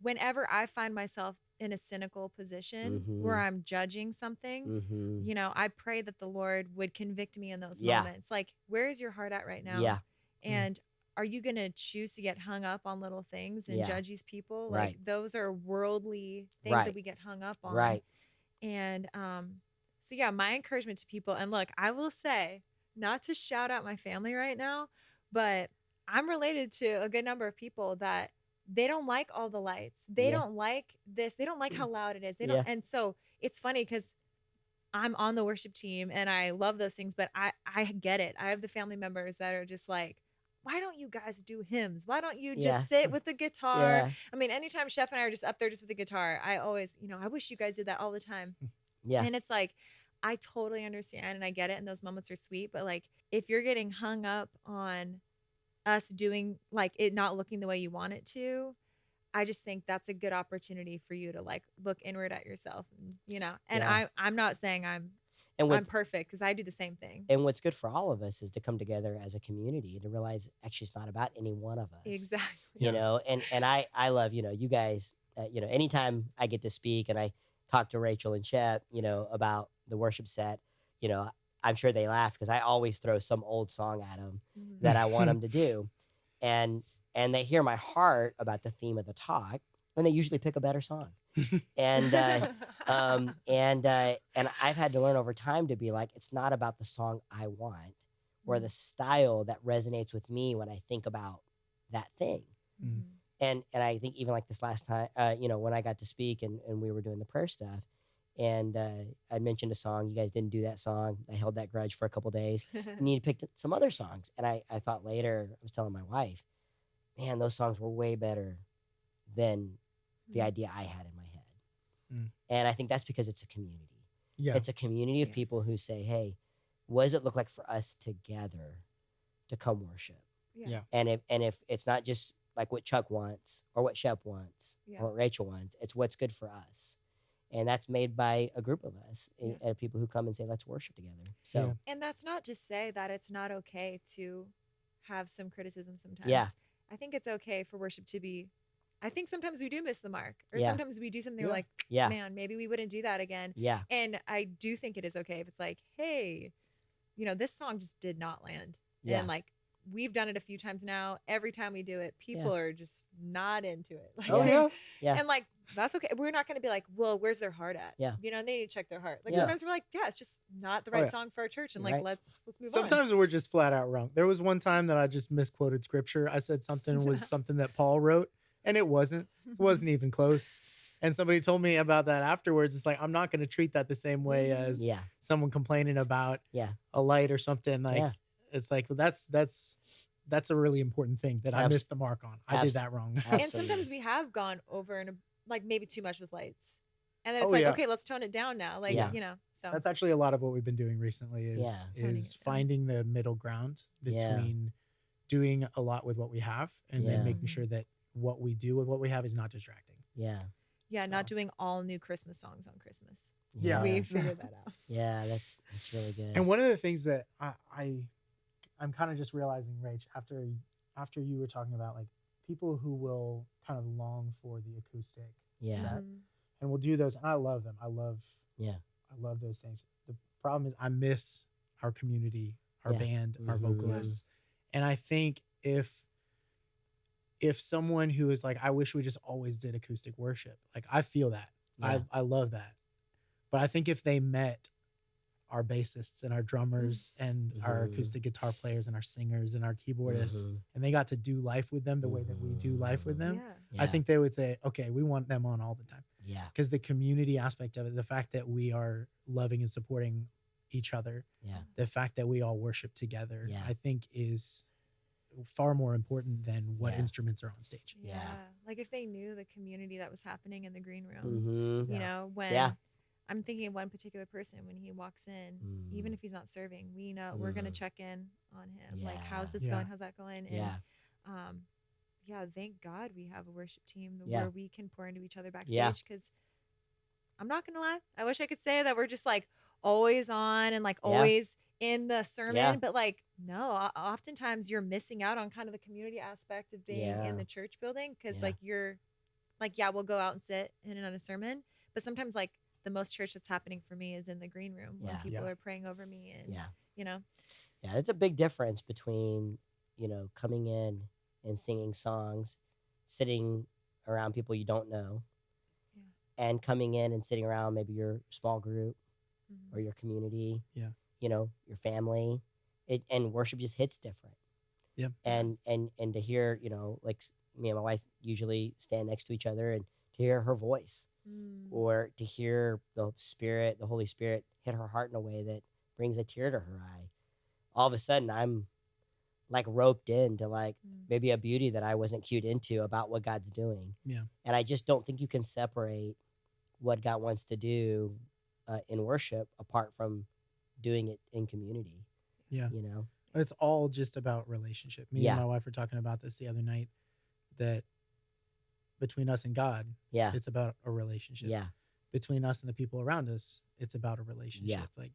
[SPEAKER 3] whenever I find myself in a cynical position where
[SPEAKER 1] Mhm.
[SPEAKER 3] I'm judging something,
[SPEAKER 1] Mhm.
[SPEAKER 3] you know, I pray that the Lord would convict me in those
[SPEAKER 1] Yeah.
[SPEAKER 3] moments. Like, where is your heart at right now?
[SPEAKER 1] Yeah.
[SPEAKER 3] And are you going to choose to get hung up on little things and
[SPEAKER 1] Yeah.
[SPEAKER 3] judge these people? Like,
[SPEAKER 1] Right.
[SPEAKER 3] those are worldly things that
[SPEAKER 1] Right.
[SPEAKER 3] we get hung up on.
[SPEAKER 1] Right.
[SPEAKER 3] And so, yeah, my encouragement to people, and look, I will say, not to shout out my family right now, but I'm related to a good number of people that they don't like all the lights. They
[SPEAKER 1] Yeah.
[SPEAKER 3] don't like this. They don't like how loud it is. They don't.
[SPEAKER 1] Yeah.
[SPEAKER 3] And so it's funny because I'm on the worship team and I love those things, but I get it. I have the family members that are just like, why don't you guys do hymns? Why don't you
[SPEAKER 1] Yeah.
[SPEAKER 3] just sit with the guitar?
[SPEAKER 1] Yeah.
[SPEAKER 3] I mean, anytime Chef and I are just up there just with the guitar, I always, you know, I wish you guys did that all the time.
[SPEAKER 1] Yeah.
[SPEAKER 3] And it's like, I totally understand and I get it. And those moments are sweet. But like, if you're getting hung up on us doing like it not looking the way you want it to, I just think that's a good opportunity for you to like look inward at yourself, you know. And
[SPEAKER 1] Yeah.
[SPEAKER 3] I'm not saying
[SPEAKER 1] And
[SPEAKER 3] I'm perfect because I do the same thing.
[SPEAKER 1] and what's good for all of us is to come together as a community and to realize actually it's not about any one of us.
[SPEAKER 3] Exactly.
[SPEAKER 1] You
[SPEAKER 2] Yeah.
[SPEAKER 1] know, and I love, you know, you guys, you know, anytime I get to speak and I talk to Rachel and Shep, you know, about the worship set, you know, I'm sure they laugh because I always throw some old song at them
[SPEAKER 3] Mhm.
[SPEAKER 1] that I want them to do. And they hear my heart about the theme of the talk and they usually pick a better song. And and I've had to learn over time to be like, it's not about the song I want or the style that resonates with me when I think about that thing.
[SPEAKER 3] Mhm.
[SPEAKER 1] And I think even like this last time, you know, when I got to speak and we were doing the prayer stuff, and I mentioned a song. You guys didn't do that song. I held that grudge for a couple days. And you picked some other songs. And I thought later, I was telling my wife, man, those songs were way better than the idea I had in my head.
[SPEAKER 2] Mm.
[SPEAKER 1] And I think that's because it's a community.
[SPEAKER 2] Yeah.
[SPEAKER 1] It's a community of
[SPEAKER 3] Yeah.
[SPEAKER 1] people who say, hey, what does it look like for us together to come worship?
[SPEAKER 2] Yeah.
[SPEAKER 1] And if it's not just like what Chuck wants or what Shep wants
[SPEAKER 3] Yeah.
[SPEAKER 1] or what Rachel wants, it's what's good for us. And that's made by a group of us and people who come and say, let's worship together. So,
[SPEAKER 2] Yeah.
[SPEAKER 3] And that's not to say that it's not okay to have some criticism sometimes.
[SPEAKER 1] Yeah.
[SPEAKER 3] I think it's okay for worship to be, I think sometimes we do miss the mark, or
[SPEAKER 1] Yeah.
[SPEAKER 3] sometimes we do something
[SPEAKER 2] Yeah.
[SPEAKER 3] we're like,
[SPEAKER 1] yeah,
[SPEAKER 3] man, maybe we wouldn't do that again.
[SPEAKER 1] yeah,
[SPEAKER 3] And I do think it is okay if it's like, hey, you know, this song just did not land.
[SPEAKER 1] yeah,
[SPEAKER 3] And like, we've done it a few times now. Every time we do it, people are just not into it. Like,
[SPEAKER 2] Oh yeah.
[SPEAKER 1] yeah.
[SPEAKER 3] And like, that's okay. We're not going to be like, well, where's their heart at?
[SPEAKER 1] Yeah.
[SPEAKER 3] You know, they need to check their heart. Like
[SPEAKER 1] Yeah.
[SPEAKER 3] sometimes we're like, yeah, it's just not the
[SPEAKER 2] Oh,
[SPEAKER 3] right
[SPEAKER 2] yeah.
[SPEAKER 3] song for our church. And
[SPEAKER 1] Right.
[SPEAKER 3] like, let's move on.
[SPEAKER 2] Sometimes we're just flat out wrong. There was one time that I just misquoted scripture. I said something was something that Paul wrote, and it wasn't. It wasn't even close. And somebody told me about that afterwards. It's like, I'm not going to treat that the same way as
[SPEAKER 1] Yeah.
[SPEAKER 2] someone complaining about
[SPEAKER 1] Yeah.
[SPEAKER 2] a light or something. Like,
[SPEAKER 1] Yeah.
[SPEAKER 2] it's like, well, that's a really important thing that I
[SPEAKER 1] Abs-
[SPEAKER 2] missed the mark on. I did that wrong.
[SPEAKER 3] And
[SPEAKER 1] Absolutely.
[SPEAKER 3] sometimes we have gone over and like maybe too much with lights. And then it's
[SPEAKER 2] Oh,
[SPEAKER 3] like,
[SPEAKER 2] yeah.
[SPEAKER 3] okay, let's tone it down now. Like,
[SPEAKER 1] Yeah.
[SPEAKER 3] you know, so
[SPEAKER 2] That's actually a lot of what we've been doing recently is
[SPEAKER 1] Yeah.
[SPEAKER 3] Toning
[SPEAKER 2] is
[SPEAKER 3] it down.
[SPEAKER 2] finding the middle ground
[SPEAKER 1] Yeah.
[SPEAKER 2] between doing a lot with what we have and
[SPEAKER 1] Yeah.
[SPEAKER 2] then making
[SPEAKER 3] Mhm.
[SPEAKER 2] sure that what we do with what we have is not distracting.
[SPEAKER 1] Yeah.
[SPEAKER 3] yeah, not
[SPEAKER 2] So-
[SPEAKER 3] doing all new Christmas songs on Christmas.
[SPEAKER 2] Yeah.
[SPEAKER 3] We figured that out.
[SPEAKER 1] Yeah, that's really good.
[SPEAKER 2] And one of the things that I'm kind of just realizing, Rach, after you were talking about like people who will kind of long for the acoustic
[SPEAKER 1] yeah.
[SPEAKER 2] set,
[SPEAKER 3] Mhm.
[SPEAKER 2] and we'll do those, and I love them. I love those things. The problem is I miss our community, our
[SPEAKER 1] Yeah.
[SPEAKER 2] band, our
[SPEAKER 1] Mhm.
[SPEAKER 2] vocalists, and I think if someone who is like, I wish we just always did acoustic worship, like I feel that.
[SPEAKER 1] Yeah.
[SPEAKER 2] I love that. But I think if they met our bassists and our drummers and our
[SPEAKER 1] Mhm.
[SPEAKER 2] acoustic guitar players and our singers and our keyboardists,
[SPEAKER 1] Mhm.
[SPEAKER 2] and they got to do life with them the way that we do life with them,
[SPEAKER 3] Yeah.
[SPEAKER 1] Yeah.
[SPEAKER 2] I think they would say, okay, we want them on all the time.
[SPEAKER 1] Yeah.
[SPEAKER 2] Because the community aspect of it, the fact that we are loving and supporting each other,
[SPEAKER 1] Yeah.
[SPEAKER 2] the fact that we all worship together,
[SPEAKER 1] Yeah.
[SPEAKER 2] I think is far more important than what
[SPEAKER 1] Yeah.
[SPEAKER 2] instruments are on stage.
[SPEAKER 1] Yeah.
[SPEAKER 3] Like if they knew the community that was happening in the green room,
[SPEAKER 1] Mhm.
[SPEAKER 3] you
[SPEAKER 2] Yeah.
[SPEAKER 3] know, when
[SPEAKER 1] Yeah.
[SPEAKER 3] I'm thinking of one particular person when he walks in, even
[SPEAKER 1] Mm.
[SPEAKER 3] if he's not serving, we know we're going to
[SPEAKER 1] Mhm.
[SPEAKER 3] check in on him. Like,
[SPEAKER 1] Yeah.
[SPEAKER 3] how's this
[SPEAKER 2] Yeah.
[SPEAKER 3] going? How's that going? And
[SPEAKER 1] Yeah.
[SPEAKER 3] yeah, thank God we have a worship team
[SPEAKER 1] Yeah.
[SPEAKER 3] where we can pour into each other
[SPEAKER 1] Yeah.
[SPEAKER 3] backstage. Because I'm not gonna lie, I wish I could say that we're just like always on and like
[SPEAKER 1] Yeah.
[SPEAKER 3] always in the sermon,
[SPEAKER 1] Yeah.
[SPEAKER 3] but like no, oftentimes you're missing out on kind of the community aspect of being
[SPEAKER 1] Yeah.
[SPEAKER 3] in the church building because
[SPEAKER 1] Yeah.
[SPEAKER 3] like you're like, yeah, we'll go out and sit in on a sermon, but sometimes like the most church that's happening for me is in the green room when
[SPEAKER 1] Yeah.
[SPEAKER 3] people
[SPEAKER 2] Yeah.
[SPEAKER 3] are praying over me and
[SPEAKER 1] Yeah.
[SPEAKER 3] you know.
[SPEAKER 1] Yeah, it's a big difference between, coming in and singing songs, sitting around people you don't know,
[SPEAKER 3] Yeah.
[SPEAKER 1] and coming in and sitting around maybe your small group or
[SPEAKER 3] Mhm.
[SPEAKER 1] your community,
[SPEAKER 2] Yeah.
[SPEAKER 1] Your family. And worship just hits different.
[SPEAKER 2] Yeah.
[SPEAKER 1] And to hear, like me and my wife usually stand next to each other, and to hear her voice,
[SPEAKER 3] Mm.
[SPEAKER 1] or to hear the Holy Spirit hit her heart in a way that brings a tear to her eye. All of a sudden I'm like roped into like
[SPEAKER 3] Mm.
[SPEAKER 1] maybe a beauty that I wasn't cued into about what God's doing.
[SPEAKER 2] Yeah.
[SPEAKER 1] And I just don't think you can separate what God wants to do in worship apart from doing it in community.
[SPEAKER 2] Yeah.
[SPEAKER 1] You know?
[SPEAKER 2] But it's all just about relationship. Me
[SPEAKER 1] Yeah.
[SPEAKER 2] and my wife were talking about this the other night, that between us and God,
[SPEAKER 1] Yeah.
[SPEAKER 2] it's about a relationship.
[SPEAKER 1] Yeah.
[SPEAKER 2] Between us and the people around us, it's about a relationship.
[SPEAKER 1] Yeah.
[SPEAKER 2] Like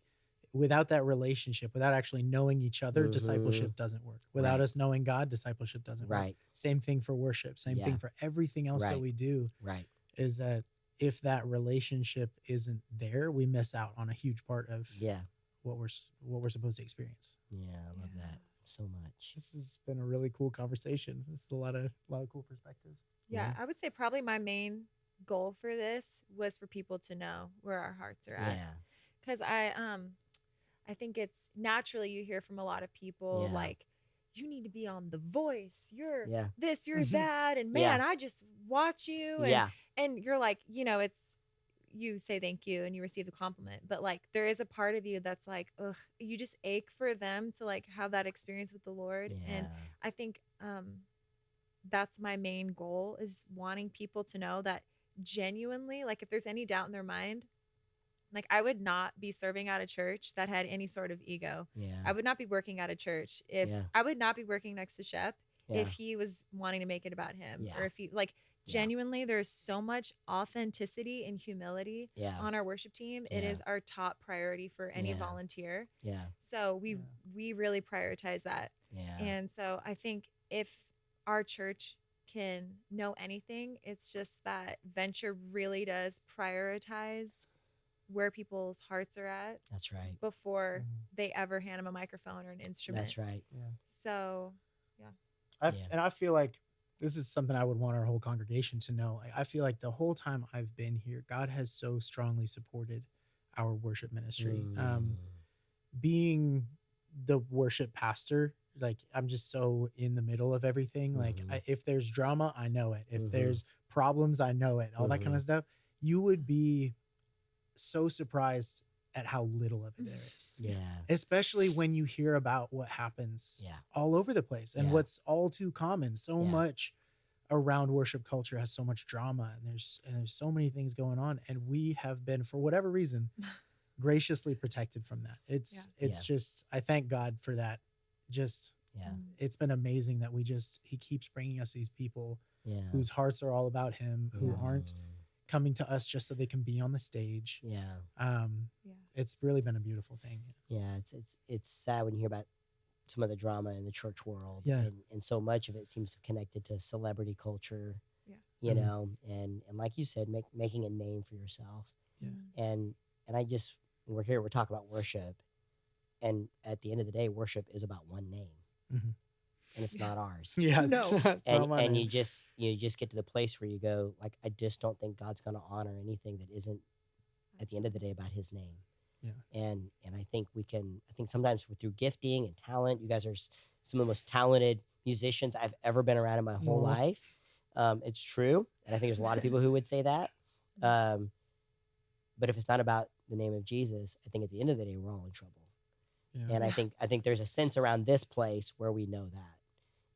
[SPEAKER 2] without that relationship, without actually knowing each other,
[SPEAKER 1] Mhm.
[SPEAKER 2] discipleship doesn't work. Without
[SPEAKER 1] Right.
[SPEAKER 2] us knowing God, discipleship doesn't work.
[SPEAKER 1] Right.
[SPEAKER 2] Same thing for worship. Same
[SPEAKER 1] Yeah.
[SPEAKER 2] thing for everything else that
[SPEAKER 1] Right.
[SPEAKER 2] we do,
[SPEAKER 1] Right.
[SPEAKER 2] is that if that relationship isn't there, we miss out on a huge part of
[SPEAKER 1] Yeah.
[SPEAKER 2] what we're supposed to experience.
[SPEAKER 1] Yeah. I love
[SPEAKER 3] Yeah.
[SPEAKER 1] that so much.
[SPEAKER 2] This has been a really cool conversation. This is a lot of cool perspectives.
[SPEAKER 3] Yeah,
[SPEAKER 1] Yeah.
[SPEAKER 3] I would say probably my main goal for this was for people to know where our hearts are at.
[SPEAKER 1] Yeah.
[SPEAKER 3] Because I think it's naturally you hear from a lot of people
[SPEAKER 1] Yeah.
[SPEAKER 3] like, you need to be on The Voice. You're
[SPEAKER 1] Yeah.
[SPEAKER 3] this, you're
[SPEAKER 2] Mhm.
[SPEAKER 3] that, and
[SPEAKER 1] Yeah.
[SPEAKER 3] man, I just watch you. And,
[SPEAKER 1] Yeah.
[SPEAKER 3] and you're like, it's you say thank you and you receive the compliment, but like there is a part of you that's like, ugh, you just ache for them to like have that experience with the Lord. And
[SPEAKER 1] Yeah.
[SPEAKER 3] I think that's my main goal, is wanting people to know that genuinely, like if there's any doubt in their mind, like I would not be serving at a church that had any sort of ego.
[SPEAKER 1] Yeah.
[SPEAKER 3] I would not be working at a church if
[SPEAKER 1] Yeah.
[SPEAKER 3] I would not be working next to Shep
[SPEAKER 1] Yeah.
[SPEAKER 3] if he was wanting to make it about him,
[SPEAKER 1] Yeah.
[SPEAKER 3] or if he like
[SPEAKER 1] Yeah.
[SPEAKER 3] genuinely, there's so much authenticity and humility
[SPEAKER 1] Yeah.
[SPEAKER 3] on our worship team. It
[SPEAKER 1] Yeah.
[SPEAKER 3] is our top priority for any
[SPEAKER 1] Yeah.
[SPEAKER 3] volunteer.
[SPEAKER 1] Yeah.
[SPEAKER 3] So
[SPEAKER 2] Yeah.
[SPEAKER 3] we really prioritize that.
[SPEAKER 1] Yeah.
[SPEAKER 3] And so I think if our church can know anything, it's just that Venture really does prioritize where people's hearts are at
[SPEAKER 1] That's right.
[SPEAKER 3] before
[SPEAKER 2] Mhm.
[SPEAKER 3] they ever hand them a microphone or an instrument.
[SPEAKER 1] That's right.
[SPEAKER 2] Yeah.
[SPEAKER 3] So
[SPEAKER 1] Yeah.
[SPEAKER 2] And I feel like this is something I would want our whole congregation to know. I feel like the whole time I've been here, God has so strongly supported our worship ministry.
[SPEAKER 1] Mm.
[SPEAKER 2] Being the worship pastor, like I'm just so in the middle of everything. Like
[SPEAKER 1] Mhm.
[SPEAKER 2] if there's drama, I know it. If
[SPEAKER 1] Mhm.
[SPEAKER 2] there's problems, I know it. All that kind
[SPEAKER 1] Mhm.
[SPEAKER 2] of stuff. You would be so surprised at how little of it there is.
[SPEAKER 1] Yeah.
[SPEAKER 2] Especially when you hear about what happens
[SPEAKER 1] Yeah.
[SPEAKER 2] all over the place, and
[SPEAKER 1] Yeah.
[SPEAKER 2] what's all too common. So
[SPEAKER 1] Yeah.
[SPEAKER 2] much around worship culture has so much drama, and there's so many things going on, and we have been, for whatever reason, graciously protected from that. It's
[SPEAKER 1] Yeah.
[SPEAKER 2] just, I thank God for that. Just
[SPEAKER 1] Yeah.
[SPEAKER 2] it's been amazing that he keeps bringing us these people
[SPEAKER 1] Yeah.
[SPEAKER 2] whose hearts are all about him, who
[SPEAKER 3] Yeah.
[SPEAKER 2] aren't coming to us just so they can be on the stage.
[SPEAKER 1] Yeah.
[SPEAKER 3] yeah.
[SPEAKER 2] It's really been a beautiful thing.
[SPEAKER 1] Yeah. It's sad when you hear about some of the drama in the church world.
[SPEAKER 2] Yeah.
[SPEAKER 1] And so much of it seems connected to celebrity culture.
[SPEAKER 3] Yeah.
[SPEAKER 1] You
[SPEAKER 2] Mhm.
[SPEAKER 1] know, and like you said, making a name for yourself.
[SPEAKER 2] Yeah.
[SPEAKER 3] Mm.
[SPEAKER 1] And we're here, we're talking about worship. And at the end of the day, worship is about one name.
[SPEAKER 2] Mhm.
[SPEAKER 1] And it's not ours.
[SPEAKER 2] Yeah,
[SPEAKER 3] No.
[SPEAKER 2] it's not my
[SPEAKER 1] And
[SPEAKER 2] name.
[SPEAKER 1] you just get to the place where you go, like, I just don't think God's going to honor anything that isn't at the end of the day about his name.
[SPEAKER 2] Yeah.
[SPEAKER 1] And I think sometimes through gifting and talent, you guys are some of the most talented musicians I've ever been around in my whole
[SPEAKER 2] Aw.
[SPEAKER 1] life. It's true. And I think there's a lot of people who would say that. But if it's not about the name of Jesus, I think at the end of the day, we're all in trouble.
[SPEAKER 2] Yeah.
[SPEAKER 1] And I think there's a sense around this place where we know that.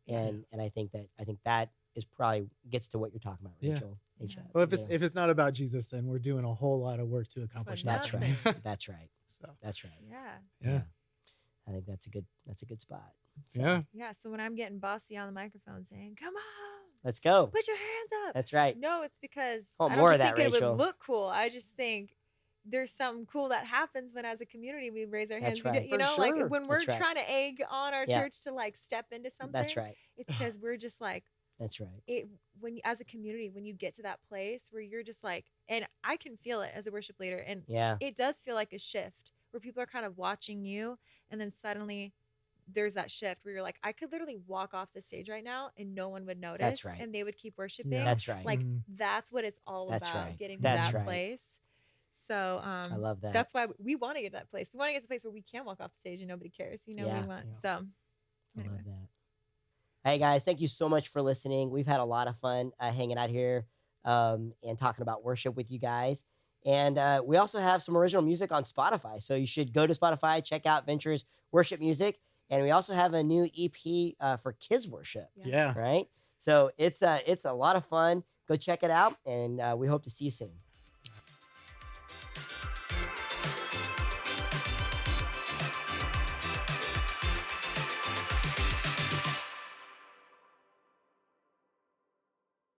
[SPEAKER 1] And I think that is probably gets to what you're talking about,
[SPEAKER 2] Yeah.
[SPEAKER 1] Rachel.
[SPEAKER 3] Yeah.
[SPEAKER 2] Well, if it's not about Jesus, then we're doing a whole lot of work to accomplish
[SPEAKER 1] That's
[SPEAKER 2] that.
[SPEAKER 1] right. That's right.
[SPEAKER 2] So
[SPEAKER 1] That's right.
[SPEAKER 3] Yeah.
[SPEAKER 2] yeah,
[SPEAKER 1] I think that's a good spot. So,
[SPEAKER 2] yeah.
[SPEAKER 3] Yeah. So when I'm getting bossy on the microphone saying, "Come on,
[SPEAKER 1] let's go.
[SPEAKER 3] put your hands up,"
[SPEAKER 1] That's right.
[SPEAKER 3] no, it's because
[SPEAKER 1] Oh,
[SPEAKER 3] I don't
[SPEAKER 1] more of
[SPEAKER 3] just
[SPEAKER 1] that,
[SPEAKER 3] think it
[SPEAKER 1] Rachel.
[SPEAKER 3] would look cool. I just think there's something cool that happens when, as a community, we raise our hands.
[SPEAKER 1] That's right.
[SPEAKER 3] You know,
[SPEAKER 2] For sure.
[SPEAKER 3] like when we're
[SPEAKER 1] That's right.
[SPEAKER 3] trying to egg on our
[SPEAKER 1] Yeah.
[SPEAKER 3] church to like step into something.
[SPEAKER 1] That's right.
[SPEAKER 3] It's because we're just like,
[SPEAKER 1] That's right.
[SPEAKER 3] As a community, when you get to that place where you're just like, and I can feel it as a worship leader, and
[SPEAKER 1] Yeah.
[SPEAKER 3] it does feel like a shift where people are kind of watching you, and then suddenly there's that shift where you're like, I could literally walk off the stage right now and no one would notice,
[SPEAKER 1] right.
[SPEAKER 3] and they would keep worshiping.
[SPEAKER 2] Yeah.
[SPEAKER 1] That's right.
[SPEAKER 3] Like
[SPEAKER 2] Mhm.
[SPEAKER 3] that's what it's all
[SPEAKER 1] That's
[SPEAKER 3] about,
[SPEAKER 1] right.
[SPEAKER 3] getting to
[SPEAKER 1] That's
[SPEAKER 3] that
[SPEAKER 1] right.
[SPEAKER 3] place. So
[SPEAKER 1] I love that.
[SPEAKER 3] that's why we want to get to that place. We want to get to the place where we can walk off the stage and nobody cares. You know,
[SPEAKER 1] Yeah.
[SPEAKER 3] we want
[SPEAKER 2] Yeah.
[SPEAKER 3] so.
[SPEAKER 1] I
[SPEAKER 3] Anyway.
[SPEAKER 1] love that. Hey guys, thank you so much for listening. We've had a lot of fun hanging out here and talking about worship with you guys. And we also have some original music on Spotify. So you should go to Spotify, check out Ventures Worship Music. And we also have a new EP for kids worship,
[SPEAKER 2] Yeah.
[SPEAKER 1] right? So it's a lot of fun. Go check it out. And we hope to see you soon.